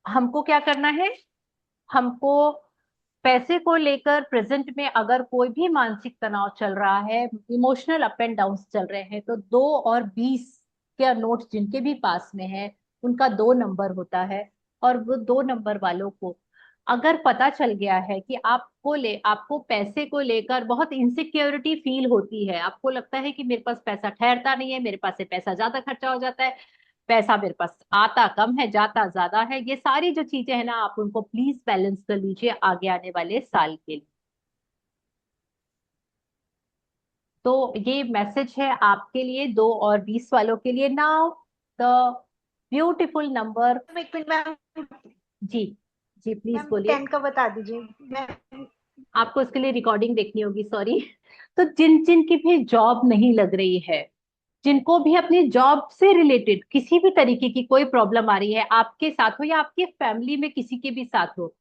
हमको क्या करना है? हमको पैसे को लेकर प्रेजेंट में अगर कोई भी मानसिक तनाव चल रहा है, इमोशनल अप एंड डाउन चल रहे हैं, तो 2 और 20 के नोट जिनके भी पास में है उनका 2 नंबर होता है। और वो 2 नंबर वालों को अगर पता चल गया है कि आपको पैसे को लेकर बहुत इनसिक्योरिटी फील होती है, आपको लगता है कि मेरे पास पैसा ठहरता नहीं है, मेरे पास से पैसा ज्यादा खर्चा हो जाता है, पैसा मेरे पास आता कम है जाता ज्यादा है, ये सारी जो चीजें हैं ना, आप उनको प्लीज बैलेंस कर लीजिए आगे आने वाले साल के लिए। तो ये मैसेज है आपके लिए 2 और 20 वालों के लिए। Now the beautiful number. एक मिनट मैम, जी, जी प्लीज मैम बोलिए। 10 का बता दीजिए मैम। आपको इसके लिए रिकॉर्डिंग देखनी होगी, सॉरी। तो जिन जिन की भी जॉब नहीं लग रही है, जिनको भी अपनी जॉब से रिलेटेड किसी भी तरीके की कोई प्रॉब्लम आ रही है, आपके साथ हो या आपके फैमिली में किसी के भी साथ हो,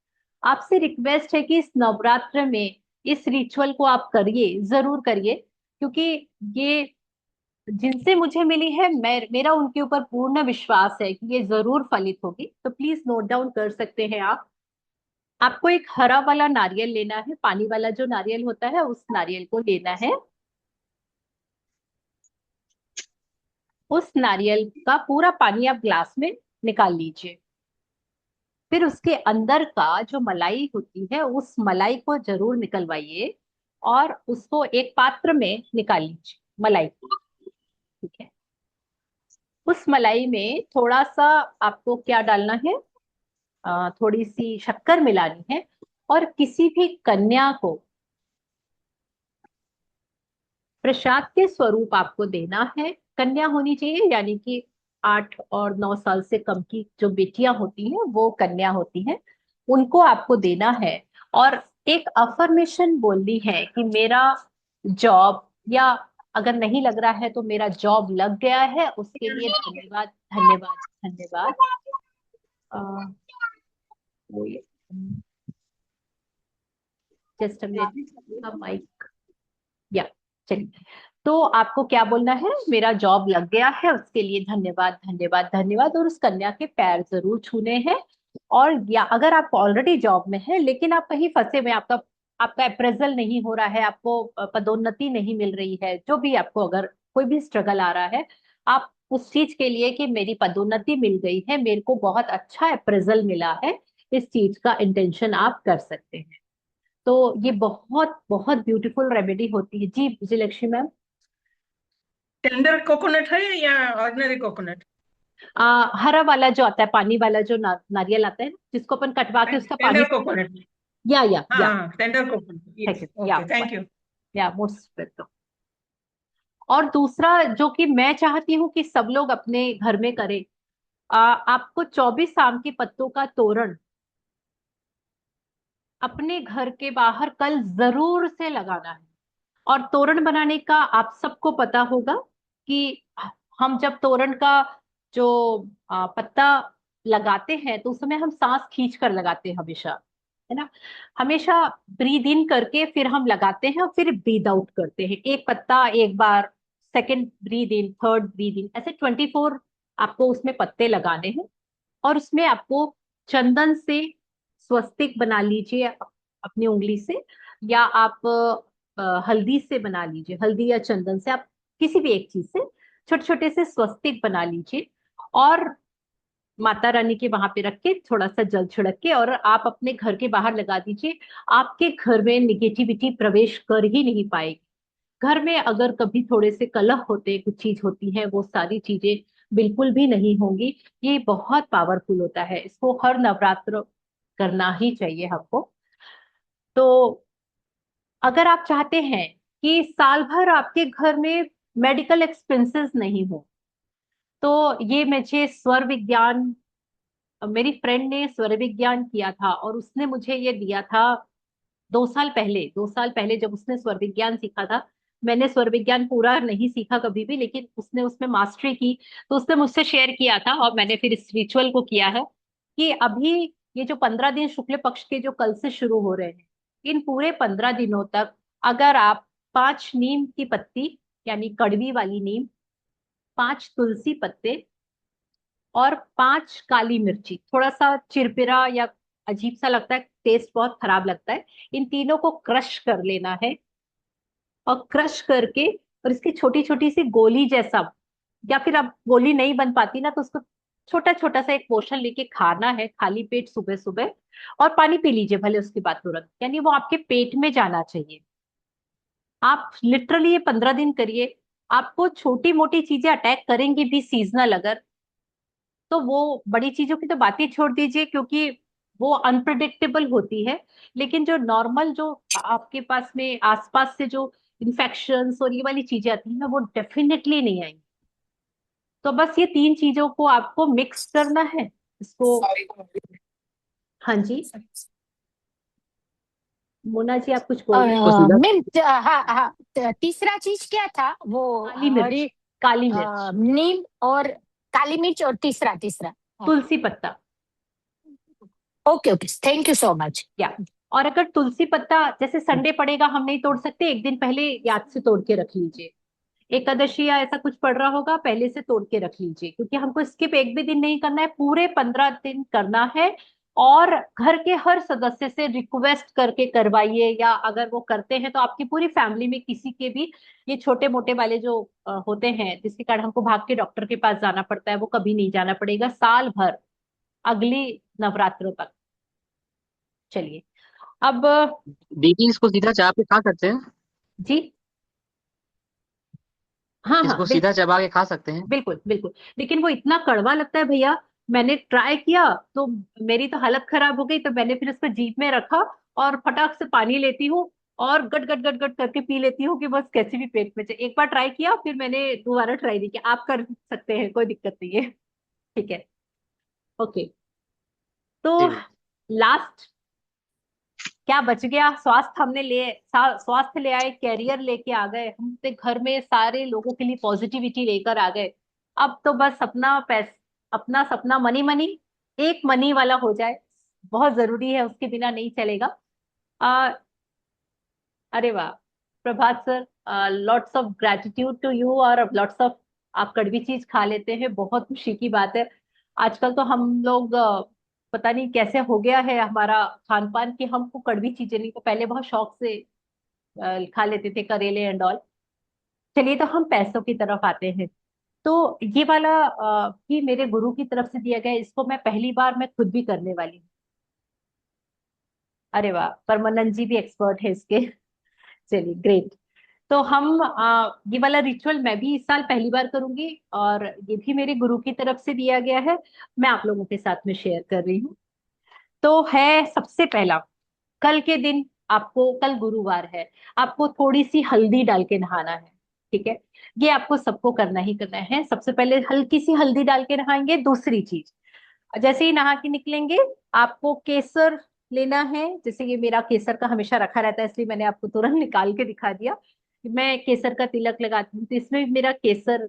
आपसे रिक्वेस्ट है कि इस नवरात्र में इस रिचुअल को आप करिए, जरूर करिए। क्योंकि ये जिनसे मुझे मिली है, मेरा उनके ऊपर पूर्ण विश्वास है कि ये जरूर फलित होगी। तो प्लीज नोट डाउन कर सकते हैं आप। आपको एक हरा वाला नारियल लेना है, पानी वाला जो नारियल होता है उस नारियल को लेना है। उस नारियल का पूरा पानी आप ग्लास में निकाल लीजिए। फिर उसके अंदर का जो मलाई होती है उस मलाई को जरूर निकलवाइए, और उसको एक पात्र में निकाल लीजिए मलाई को। ठीक है, उस मलाई में थोड़ा सा आपको क्या डालना है? थोड़ी सी शक्कर मिलानी है, और किसी भी कन्या को प्रसाद के स्वरूप आपको देना है। कन्या होनी चाहिए, यानी कि 8 और 9 साल से कम की जो बेटियां होती हैं वो कन्या होती हैं, उनको आपको देना है। और एक अफर्मेशन बोलनी है कि मेरा जॉब, या अगर नहीं लग रहा है तो मेरा जॉब लग गया है, उसके लिए धन्यवाद, धन्यवाद, धन्यवाद। जस्ट माइक, या, चलिए। तो आपको क्या बोलना है? मेरा जॉब लग गया है, उसके लिए धन्यवाद, धन्यवाद, धन्यवाद। और उस कन्या के पैर जरूर छूने हैं। और या अगर आप ऑलरेडी जॉब में है लेकिन आप कहीं फंसे हुए, आपका आपका अप्रेजल नहीं हो रहा है, आपको पदोन्नति नहीं मिल रही है, जो भी आपको अगर कोई भी स्ट्रगल आ रहा है, आप उस चीज के लिए कि मेरी पदोन्नति मिल गई है, मेरे को बहुत अच्छा अप्रेजल मिला है, इस चीज का इंटेंशन आप कर सकते हैं। तो ये बहुत बहुत ब्यूटीफुल रेमेडी होती है। जी विजयलक्ष्मी मैम। टेंडर कोकोनट है या ऑर्डिनरी कोकोनट? हरा वाला जो आता है, पानी वाला जो नारियल आता है, जिसको अपन कटवा के उसका पानी। Tender coconut. या हाँ, tender coconut. Yes, okay, thank you. Most welcome. और दूसरा जो कि मैं चाहती हूँ कि सब लोग अपने घर में करें, आपको 24 आम के पत्तों का तोरण अपने घर के बाहर कल जरूर से लगाना है। और तोरण बनाने का आप सबको पता होगा कि हम जब तोरण का जो पत्ता लगाते हैं तो उस समय हम सांस खींच कर लगाते हैं हमेशा, है ना। हमेशा ब्रीद इन करके फिर हम लगाते हैं और फिर ब्रीद आउट करते हैं, एक पत्ता एक बार, second breathe in, third breathe in, ऐसे 24 आपको उसमें पत्ते लगाने हैं। और उसमें आपको चंदन से स्वस्तिक बना लीजिए अपनी उंगली से, या आप हल्दी से बना लीजिए, हल्दी या चंदन से, आप किसी भी एक चीज से छोटे छोटे से स्वस्तिक बना लीजिए। और माता रानी के वहां पे रख के थोड़ा सा जल छिड़क के और आप अपने घर के बाहर लगा दीजिए। आपके घर में निगेटिविटी प्रवेश कर ही नहीं पाएगी। घर में अगर कभी थोड़े से कलह होते, कुछ चीज होती है, वो सारी चीजें बिल्कुल भी नहीं होंगी। ये बहुत पावरफुल होता है, इसको हर नवरात्र करना ही चाहिए हमको। तो अगर आप चाहते हैं कि साल भर आपके घर में मेडिकल एक्सपेंसेस नहीं हो, तो ये मुझे स्वर विज्ञान, मेरी फ्रेंड ने स्वर विज्ञान किया था और उसने मुझे ये दिया था 2 साल पहले। 2 साल पहले जब उसने स्वर विज्ञान सीखा था, मैंने स्वर विज्ञान पूरा नहीं सीखा कभी भी, लेकिन उसने उसमें मास्टरी की, तो उसने मुझसे शेयर किया था और मैंने फिर इस रिचुअल को किया है कि अभी ये जो 15 दिन शुक्ल पक्ष के जो कल से शुरू हो रहे हैं, इन पूरे 15 दिनों तक अगर आप 5 नीम की पत्ती, यानी कड़वी वाली नीम, 5 तुलसी पत्ते और 5 काली मिर्ची, थोड़ा सा चिरपिरा या अजीब सा लगता है, टेस्ट बहुत खराब लगता है, इन तीनों को क्रश कर लेना है। और क्रश करके और इसकी छोटी छोटी सी गोली जैसा, या फिर अब गोली नहीं बन पाती ना तो उसको छोटा छोटा सा एक पोर्शन लेके खाना है खाली पेट सुबह सुबह। और पानी पी लीजिए भले उसके बाद तुरंत, यानी वो आपके पेट में जाना चाहिए। आप लिटरली ये 15 दिन करिए। आपको छोटी मोटी चीजें अटैक करेंगी भी सीजनल अगर, तो वो बड़ी चीजों की तो बात ही छोड़ दीजिए, क्योंकि वो अनप्रिडिक्टेबल होती है। लेकिन जो नॉर्मल, जो आपके पास में आसपास से जो इन्फेक्शंस और ये वाली चीजें आती हैं, वो डेफिनेटली नहीं आएंगी। तो बस ये 3 चीजों को आपको मिक्स करना है, इसको। हाँ जी मोना जी, आप कुछ बोल रहे हैं। मैम, हाँ हाँ, तीसरा चीज क्या था वो? काली मिर्च। हरी काली मिर्च, नीम और काली मिर्च, और तीसरा तीसरा। हाँ, तुलसी पत्ता। Okay okay, thank you so much. या और अगर तुलसी पत्ता जैसे संडे पड़ेगा हम नहीं तोड़ सकते, एक दिन पहले याद से तोड़ के रख लीजिए। एकादशी या ऐसा कुछ पड़ रहा होगा, पहले से तोड़ के रख लीजिए, क्योंकि हमको स्किप एक भी दिन नहीं करना है, पूरे 15 दिन करना है। और घर के हर सदस्य से रिक्वेस्ट करके करवाइए, या अगर वो करते हैं तो आपकी पूरी फैमिली में किसी के भी ये छोटे मोटे वाले जो होते हैं, जिसके कारण हमको भाग के डॉक्टर के पास जाना पड़ता है, वो कभी नहीं जाना पड़ेगा साल भर, अगली नवरात्रों तक। चलिए अब। दीदी, इसको सीधा चाप के खा सकते हैं? जी हाँ हाँ इसको सीधा चबा के खा सकते हैं? बिल्कुल बिल्कुल, लेकिन वो इतना कड़वा लगता है भैया। मैंने ट्राई किया तो मेरी तो हालत खराब हो गई, तो मैंने फिर उसको जीभ में रखा और फटाक से पानी लेती हूँ और गट गट गट गट करके पी लेती हूँ कि बस कैसे भी पेट में जाए। एक बार ट्राई किया, फिर मैंने दोबारा ट्राई नहीं किया। आप कर सकते हैं, कोई दिक्कत नहीं है। ठीक है, ओके। तो जी। लास्ट क्या बच गया? स्वास्थ्य हमने स्वास्थ्य ले आए, कैरियर लेके आ गए, हम अपने घर में सारे लोगों के लिए पॉजिटिविटी लेकर आ गए। अब तो बस अपना सपना मनी मनी, एक मनी वाला हो जाए, बहुत जरूरी है, उसके बिना नहीं चलेगा। आ, अरे वाह Prabhat sir, lots of gratitude to you, और लॉट्स ऑफ, आप कड़वी चीज खा लेते हैं, बहुत खुशी की बात है। आजकल तो हम लोग पता नहीं कैसे हो गया है हमारा खान पान कि हमको कड़वी चीजें नहीं, तो पहले बहुत शौक से खा लेते थे करेले एंड ऑल। चलिए तो हम पैसों की तरफ आते हैं। तो ये वाला भी मेरे गुरु की तरफ से दिया गया है। इसको मैं पहली बार मैं खुद भी करने वाली हूँ। अरे वाह, परमानंद जी भी एक्सपर्ट है इसके। चलिए ग्रेट। तो हम ये वाला रिचुअल मैं भी इस साल पहली बार करूंगी, और ये भी मेरे गुरु की तरफ से दिया गया है। मैं आप लोगों के साथ में शेयर कर रही हूँ। तो है सबसे पहला, कल के दिन आपको, कल गुरुवार है, आपको थोड़ी सी हल्दी डाल के नहाना है। ठीक है, ये आपको सबको करना ही करना है। सबसे पहले हल्की सी हल्दी डाल के नहाएंगे। दूसरी चीज, जैसे ही नहा के निकलेंगे, आपको केसर लेना है। जैसे ये मेरा केसर का हमेशा रखा रहता है, इसलिए मैंने आपको तुरंत निकाल के दिखा दिया। मैं केसर का तिलक लगाती हूँ, तो इसमें मेरा केसर,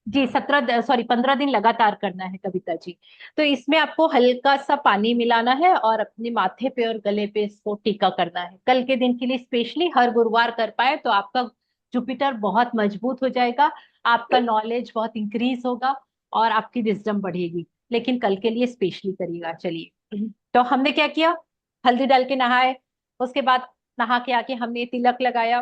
जी 15 दिन लगातार करना है कविता जी। तो इसमें आपको हल्का सा पानी मिलाना है और अपने माथे पे और गले पे इसको टीका करना है। कल के दिन के लिए स्पेशली, हर गुरुवार कर पाए तो आपका जुपिटर बहुत मजबूत हो जाएगा, आपका नॉलेज बहुत इंक्रीज होगा और आपकी विजडम बढ़ेगी। लेकिन कल के लिए स्पेशली करिएगा। चलिए, तो हमने क्या किया, हल्दी डाल के नहाए, उसके बाद नहा के आके हमने तिलक लगाया।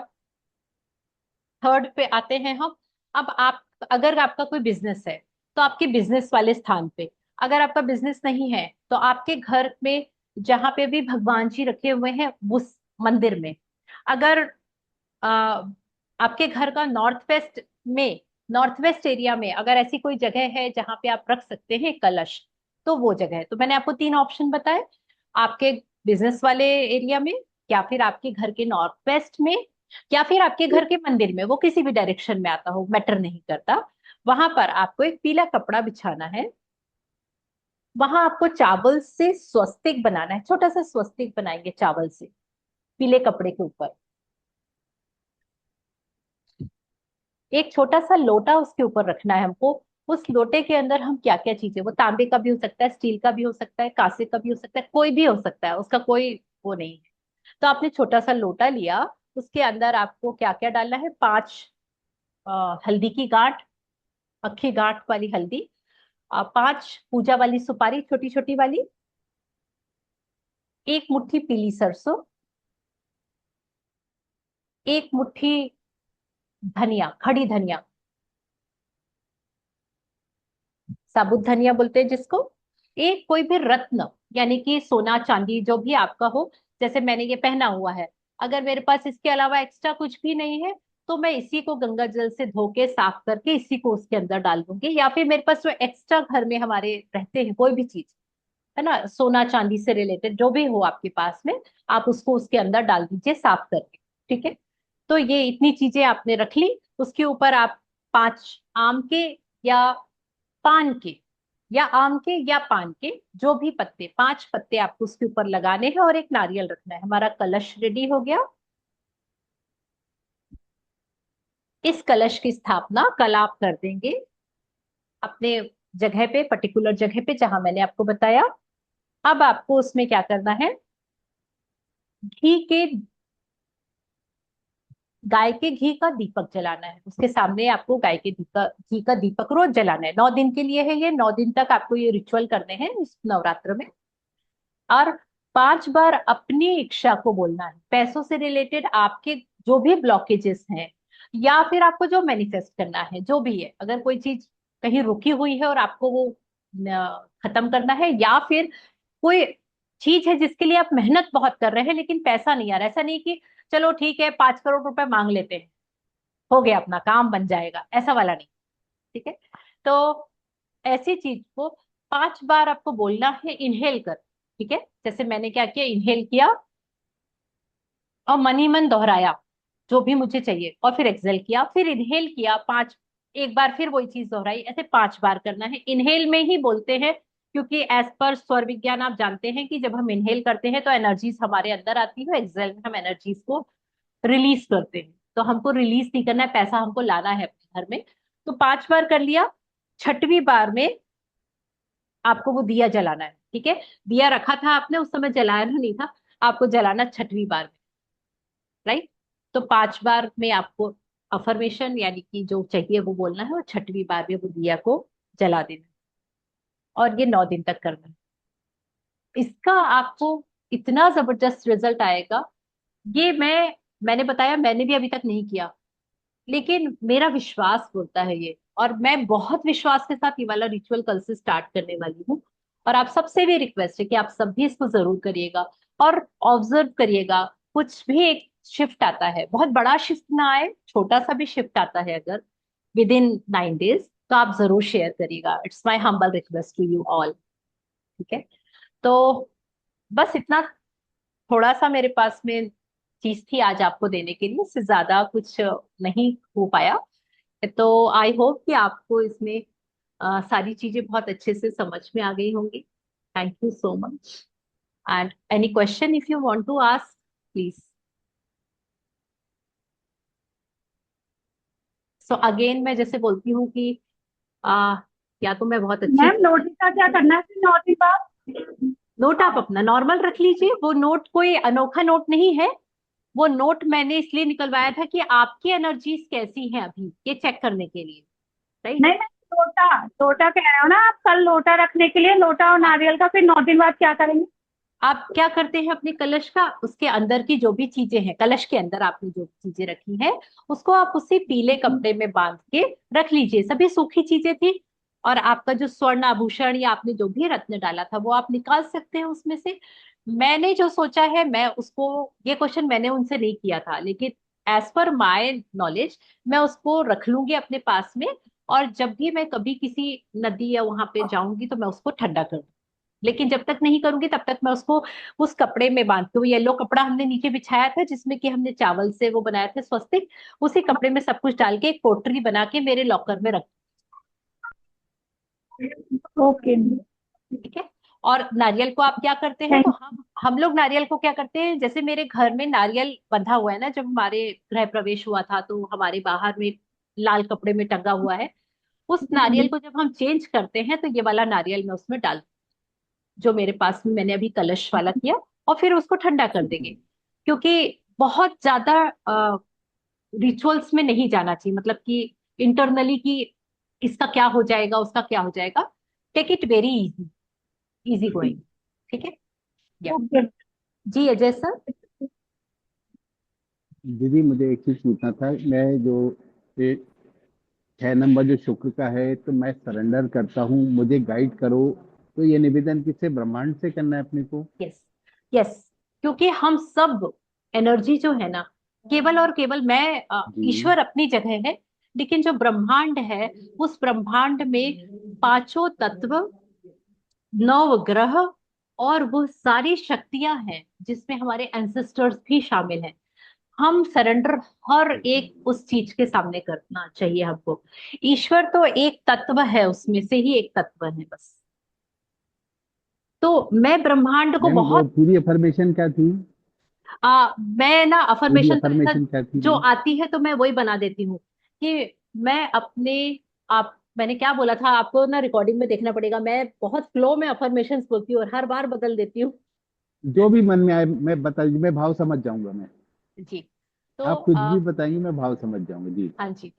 थर्ड पे आते हैं हम। अब आप, अगर आपका कोई बिजनेस है तो आपके बिजनेस वाले स्थान पे, अगर आपका बिजनेस नहीं है तो आपके घर में जहां पे भी भगवान जी रखे हुए हैं उस मंदिर में, अगर आ, आपके घर का नॉर्थ वेस्ट एरिया में अगर ऐसी कोई जगह है जहां पे आप रख सकते हैं कलश, तो वो जगह है। तो मैंने आपको 3 ऑप्शन बताए, आपके बिजनेस वाले एरिया में, या फिर आपके घर के नॉर्थ वेस्ट में, या फिर आपके घर के मंदिर में। वो किसी भी डायरेक्शन में आता हो, मैटर नहीं करता। वहां पर आपको एक पीला कपड़ा बिछाना है। वहां आपको चावल से स्वस्तिक बनाना है, छोटा सा स्वस्तिक बनाएंगे चावल से पीले कपड़े के ऊपर। एक छोटा सा लोटा उसके ऊपर रखना है हमको। उस लोटे के अंदर हम क्या क्या चीजें, वो तांबे का भी हो सकता है, स्टील का भी हो सकता है, कांसे का भी हो सकता है, कोई भी हो सकता है, उसका कोई वो नहीं है। तो आपने छोटा सा लोटा लिया, उसके अंदर आपको क्या क्या डालना है, 5 हल्दी की गांठ, अक्खी गांठ वाली हल्दी, 5 पूजा वाली सुपारी छोटी छोटी वाली, 1 मुट्ठी पीली सरसों, 1 मुट्ठी धनिया, खड़ी धनिया, साबुत धनिया बोलते हैं जिसको, एक कोई भी रत्न, यानी कि सोना चांदी जो भी आपका हो। जैसे मैंने ये पहना हुआ है, अगर मेरे पास इसके अलावा एक्स्ट्रा कुछ भी नहीं है तो मैं इसी को गंगा जल से धो के साफ करके इसी को उसके अंदर डाल दूंगी। या फिर मेरे पास जो एक्स्ट्रा घर में हमारे रहते हैं कोई भी चीज है ना, सोना चांदी से रिलेटेड जो भी हो आपके पास में, आप उसको उसके अंदर डाल दीजिए साफ करके। ठीक है, तो ये इतनी चीजें आपने रख ली। उसके ऊपर आप 5 आम के या पान के, या आम के या पान के जो भी पत्ते, 5 पत्ते आपको उसके ऊपर लगाने हैं और एक नारियल रखना है। हमारा कलश रेडी हो गया। इस कलश की स्थापना कल आप कर देंगे अपने जगह पे, पर्टिकुलर जगह पे जहां मैंने आपको बताया। अब आपको उसमें क्या करना है, घी के, गाय के घी का दीपक जलाना है। उसके सामने आपको गाय के घी का दीपक रोज जलाना है। 9 दिन के लिए है ये, 9 दिन तक आपको ये रिचुअल करने हैं इस नवरात्र में। और 5 बार अपनी इच्छा को बोलना है, पैसों से रिलेटेड आपके जो भी ब्लॉकेजेस हैं, या फिर आपको जो मैनिफेस्ट करना है, जो भी है, अगर कोई चीज कहीं रुकी हुई है और आपको वो खत्म करना है, या फिर कोई चीज है जिसके लिए आप मेहनत बहुत कर रहे हैं लेकिन पैसा नहीं आ रहा, ऐसा नहीं कि चलो ठीक है 5 करोड़ रुपए मांग लेते हैं, हो गया अपना काम बन जाएगा, ऐसा वाला नहीं। ठीक है, तो ऐसी चीज को 5 बार आपको बोलना है, इनहेल कर। ठीक है, जैसे मैंने क्या किया, इनहेल किया और मन ही मन दोहराया जो भी मुझे चाहिए, और फिर एक्सेल किया, फिर इनहेल किया 5, एक बार फिर वही चीज दोहराई। ऐसे 5 बार करना है। इनहेल में ही बोलते हैं, क्योंकि एज पर स्वर विज्ञान आप जानते हैं कि जब हम इनहेल करते हैं तो एनर्जीज हमारे अंदर आती है, एक्सेल में हम एनर्जीज को रिलीज करते हैं। तो हमको रिलीज नहीं करना है, पैसा हमको लाना है अपने घर में। तो 5 बार कर लिया। छठवीं बार में आपको वो दिया जलाना है। ठीक है, दिया रखा था आपने, उस समय जलाया नहीं था, आपको जलाना छठवीं बार में। राइट, तो 5 बार में आपको अफर्मेशन यानी कि जो चाहिए वो बोलना है, और छठवीं बार में वो दिया को जला देना है। और ये 9 दिन तक करना है। इसका आपको इतना जबरदस्त रिजल्ट आएगा। ये मैंने बताया, मैंने भी अभी तक नहीं किया, लेकिन मेरा विश्वास बोलता है ये, और मैं बहुत विश्वास के साथ ये वाला रिचुअल कल से स्टार्ट करने वाली हूँ। और आप सबसे भी रिक्वेस्ट है कि आप सब भी इसको जरूर करिएगा और ऑब्जर्व करिएगा। कुछ भी एक शिफ्ट आता है, बहुत बड़ा शिफ्ट ना आए, छोटा सा भी शिफ्ट आता है अगर विद इन 9 days, तो आप जरूर शेयर करिएगा। It's my humble request to you all. ठीक है, तो बस इतना थोड़ा सा मेरे पास में चीज थी आज आपको देने के लिए, इससे ज्यादा कुछ नहीं हो पाया। तो आई होप कि आपको इसमें सारी चीजें बहुत अच्छे से समझ में आ गई होंगी। Thank you so much. And any question if you want to ask please. So again मैं जैसे बोलती हूँ कि आ, या तो मैं बहुत अच्छी, मैम नोट का क्या करना है फिर 9 दिन बाद? नोट आप अपना नॉर्मल रख लीजिए। वो नोट कोई अनोखा नोट नहीं है। वो नोट मैंने इसलिए निकलवाया था कि आपकी एनर्जीज कैसी हैं अभी, ये चेक करने के लिए, राइट। नहीं नहीं, लोटा लोटा कह रहे हो ना आप, कल लोटा रखने के लिए, लोटा और नारियल का फिर 9 दिन बाद क्या करेंगे? आप क्या करते हैं अपने कलश का, उसके अंदर की जो भी चीजें हैं, कलश के अंदर आपने जो चीजें रखी हैं, उसको आप उसी पीले कपड़े में बांध के रख लीजिए। सभी सूखी चीजें थी। और आपका जो स्वर्ण आभूषण या आपने जो भी रत्न डाला था वो आप निकाल सकते हैं उसमें से। मैंने जो सोचा है, मैं उसको, ये क्वेश्चन मैंने उनसे नहीं किया था, लेकिन एज पर माय नॉलेज मैं उसको रख लूंगी अपने पास में। और जब भी मैं कभी किसी नदी या वहां पे जाऊंगी तो मैं उसको ठंडा कर दूंगी। लेकिन जब तक नहीं करूंगी तब तक मैं उसको उस कपड़े में बांधती हूँ। येलो कपड़ा हमने नीचे बिछाया था जिसमें कि हमने चावल से वो बनाए थे स्वस्तिक, उसी कपड़े में सब कुछ डाल के एक पोटली बना के मेरे लॉकर में रख। ओके। ठीक है। और नारियल को आप क्या करते हैं, तो हम लोग नारियल को क्या करते हैं, जैसे मेरे घर में नारियल बंधा हुआ है ना, जब हमारे गृह प्रवेश हुआ था तो हमारे बाहर में लाल कपड़े में टंगा हुआ है। उस नारियल को जब हम चेंज करते हैं तो ये वाला नारियल मैं उसमें डाल, जो मेरे पास में मैंने अभी कलश वाला किया, और फिर उसको ठंडा कर देंगे। क्योंकि बहुत ज्यादा रिचुअल्स में नहीं जाना चाहिए, मतलब कि इंटरनली कि इसका क्या हो जाएगा उसका क्या हो जाएगा। Take it very easy, easy going. ठीक है। या ओके। जी अजय सर। दीदी मुझे एक चीज पूछना था। मैं जो ये 6 नंबर जो शुक्र का है, तो मैं सरेंडर करता हूँ, मुझे गाइड करो। तो ये निवेदन किससे, ब्रह्मांड से करना है अपने को? यस यस, क्योंकि हम सब एनर्जी जो है ना, केवल और केवल मैं जी। ईश्वर अपनी जगह है, लेकिन जो ब्रह्मांड है, उस ब्रह्मांड में पांचों तत्व, 9 ग्रह और वो सारी शक्तियां हैं जिसमें हमारे एंसेस्टर्स भी शामिल हैं। हम सरेंडर हर एक उस चीज के सामने करना चाहिए हमको। ईश्वर तो एक तत्व है, उसमें से ही एक तत्व है बस। तो मैं ब्रह्मांड को मैम वो बहुत पूरी अफर्मेशन क्या थी? मैं ना पूरी अफर्मेशन तो ऐसा अफर्मेशन क्या थी जो मैम? आती है तो मैं वही बना देती हूँ कि मैं अपने, आप, मैंने क्या बोला था आपको ना, रिकॉर्डिंग में देखना पड़ेगा। मैं बहुत फ्लो में अफर्मेशंस बोलती हूँ और हर बार बदल देती हूँ। जो भी मन में आए मैं बता, मैं भाव समझ जाऊंगा मैं। जी। तो आप कुछ भी बताएंगे मैं भाव समझ जाऊंगा जी। हाँ जी।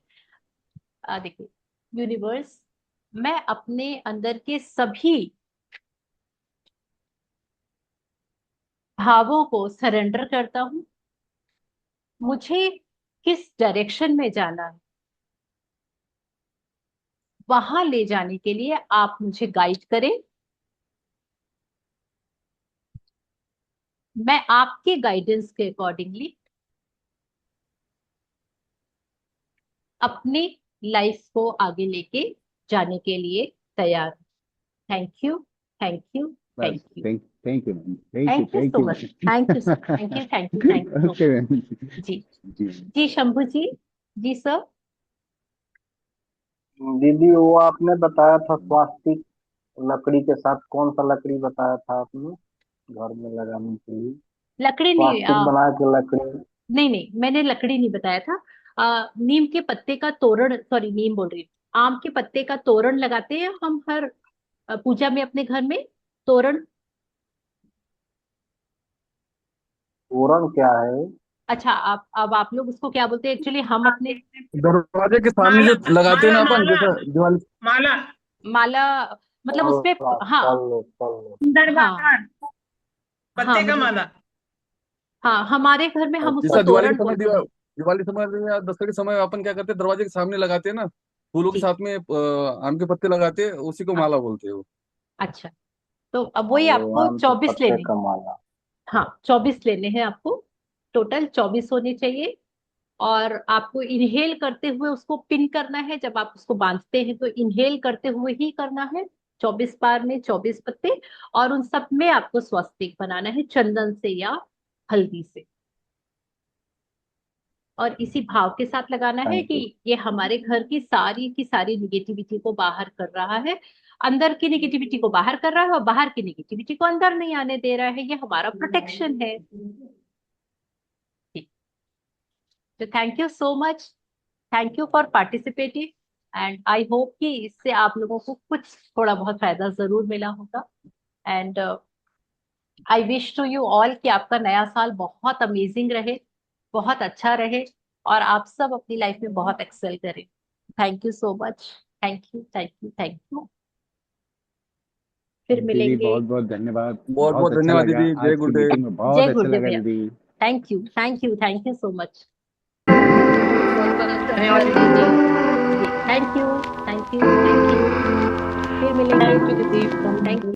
देखिए, यूनिवर्स, मैं अपने अंदर के सभी भावों को सरेंडर करता हूँ। मुझे किस डायरेक्शन में जाना है, वहां ले जाने के लिए आप मुझे गाइड करें। मैं आपके गाइडेंस के अकॉर्डिंगली अपनी लाइफ को आगे लेके जाने के लिए तैयार हूं। थैंक यू, थैंक यू, बस thank you, thank you ma'am, thank you, thank you thank so you much, thank you sir, thank you, thank you, thank you so okay much. Ma'am. जी। जी। जी शंभू जी। जी सर। दीदी वो आपने बताया था स्वास्तिक लकड़ी के साथ, कौन सा लकड़ी बताया था आपने घर में लगाने के लिए? लकड़ी नहीं, स्वास्तिक बना के लकड़ी। नहीं नहीं, मैंने लकड़ी नहीं बताया था। नीम के पत्ते का तोरण, सॉरी नीम बोल रही हूँ, आम के पत्ते का तोरण लगाते हैं हम हर पूजा में अपने घर में। तोरण। तोरण क्या है? अच्छा, आप, अब आप लोग उसको क्या बोलते हैं एक्चुअली, हम अपने दरवाजे के सामने माला, जो लगाते हैं माला, ना अपन, माला, जैसे दिवाली। माला। माला, मतलब उसपे, हाँ पल्लो। हाँ दरबार। हाँ, पत्ते का मतलब माला। हाँ, हमारे घर में हम उसको जैसा दिवाली के तोरण समय बोलते हैं। दिवाली समय या दशहरे के समय अपन क्या करते हैं, दरवाजे के सामने लगाते हैं ना, फूलों के ठीक। साथ में आम के पत्ते लगाते हैं, उसी को हाँ, माला बोलते हैं वो। अच्छा, तो अब हाँ, वही वो आपको आम के 24 पत्ते लेने। का माला। हाँ, 24 लेने हैं आपको, टोटल 24 होने चाहिए। और आपको इनहेल करते हुए उसको पिन करना है। जब आप उसको बांधते हैं तो इनहेल करते हुए ही करना है। 24 बार में 24 पत्ते, और उन सब में आपको स्वस्तिक बनाना है चंदन से या हल्दी से। और इसी भाव के साथ लगाना है थैंक कि यू। ये हमारे घर की सारी निगेटिविटी को बाहर कर रहा है, अंदर की निगेटिविटी को बाहर कर रहा है, और बाहर की निगेटिविटी को अंदर नहीं आने दे रहा है। ये हमारा प्रोटेक्शन है। तो thank you so much, thank you for participating, and I hope कि इससे आप लोगों को कुछ थोड़ा बहुत फायदा जरूर मिला होगा। And I wish to you all कि आपका नया साल बहुत अमेजिंग रहे, बहुत अच्छा रहे, और आप सब अपनी लाइफ में बहुत एक्सेल करें। Thank you so much. Thank you, thank you, thank you. फिर दीदी मिलेंगे। बहुत बहुत धन्यवाद, बहुत बहुत बहुत अच्छा धन्यवाद लगा दीदी, जय आज की गुरुदेव। मीटिंग में, बहुत जय अच्छा गुरुदेव लगा भैया। दीदी। Thank you, thank you, thank you so much. धन्यवाद दीदी। Thank you, thank you, thank you. फिर मिलेंगे। Thank you.